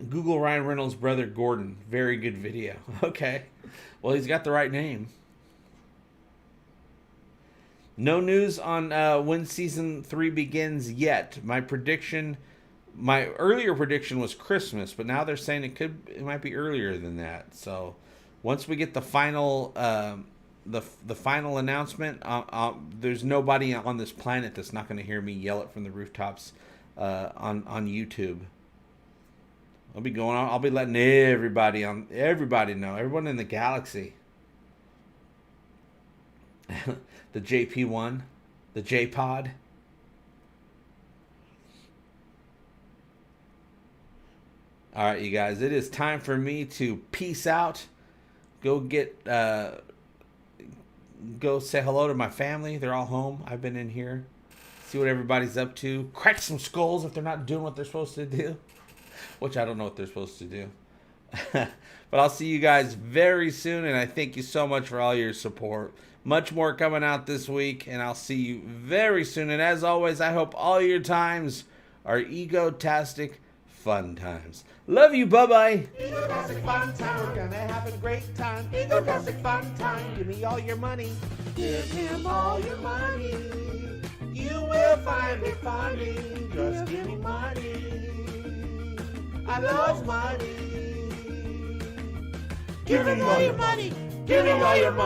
Google Ryan Reynolds' brother Gordon. Very good video. Okay. Well, he's got the right name. No news on when season 3 begins yet. My earlier prediction was Christmas, but now they're saying it might be earlier than that. So once we get the final the final announcement, there's nobody on this planet that's not going to hear me yell it from the rooftops on YouTube. I'll be going on. I'll be letting everybody know. Everyone in the galaxy. The JP1, the J-Pod. All right, you guys, it is time for me to peace out. Go say hello to my family. They're all home. I've been in here. See what everybody's up to. Crack some skulls if they're not doing what they're supposed to do. Which I don't know what they're supposed to do. But I'll see you guys very soon, and I thank you so much for all your support. Much more coming out this week, and I'll see you very soon. And as always, I hope all your times are egotastic fun times. Love you. Bye-bye. Egotastic fun time, we're gonna have a great time. Egotastic fun time, give me all your money. Give him all your money. You will find it funny. Just give me money. I love money. Give me all your money. Give me all your money.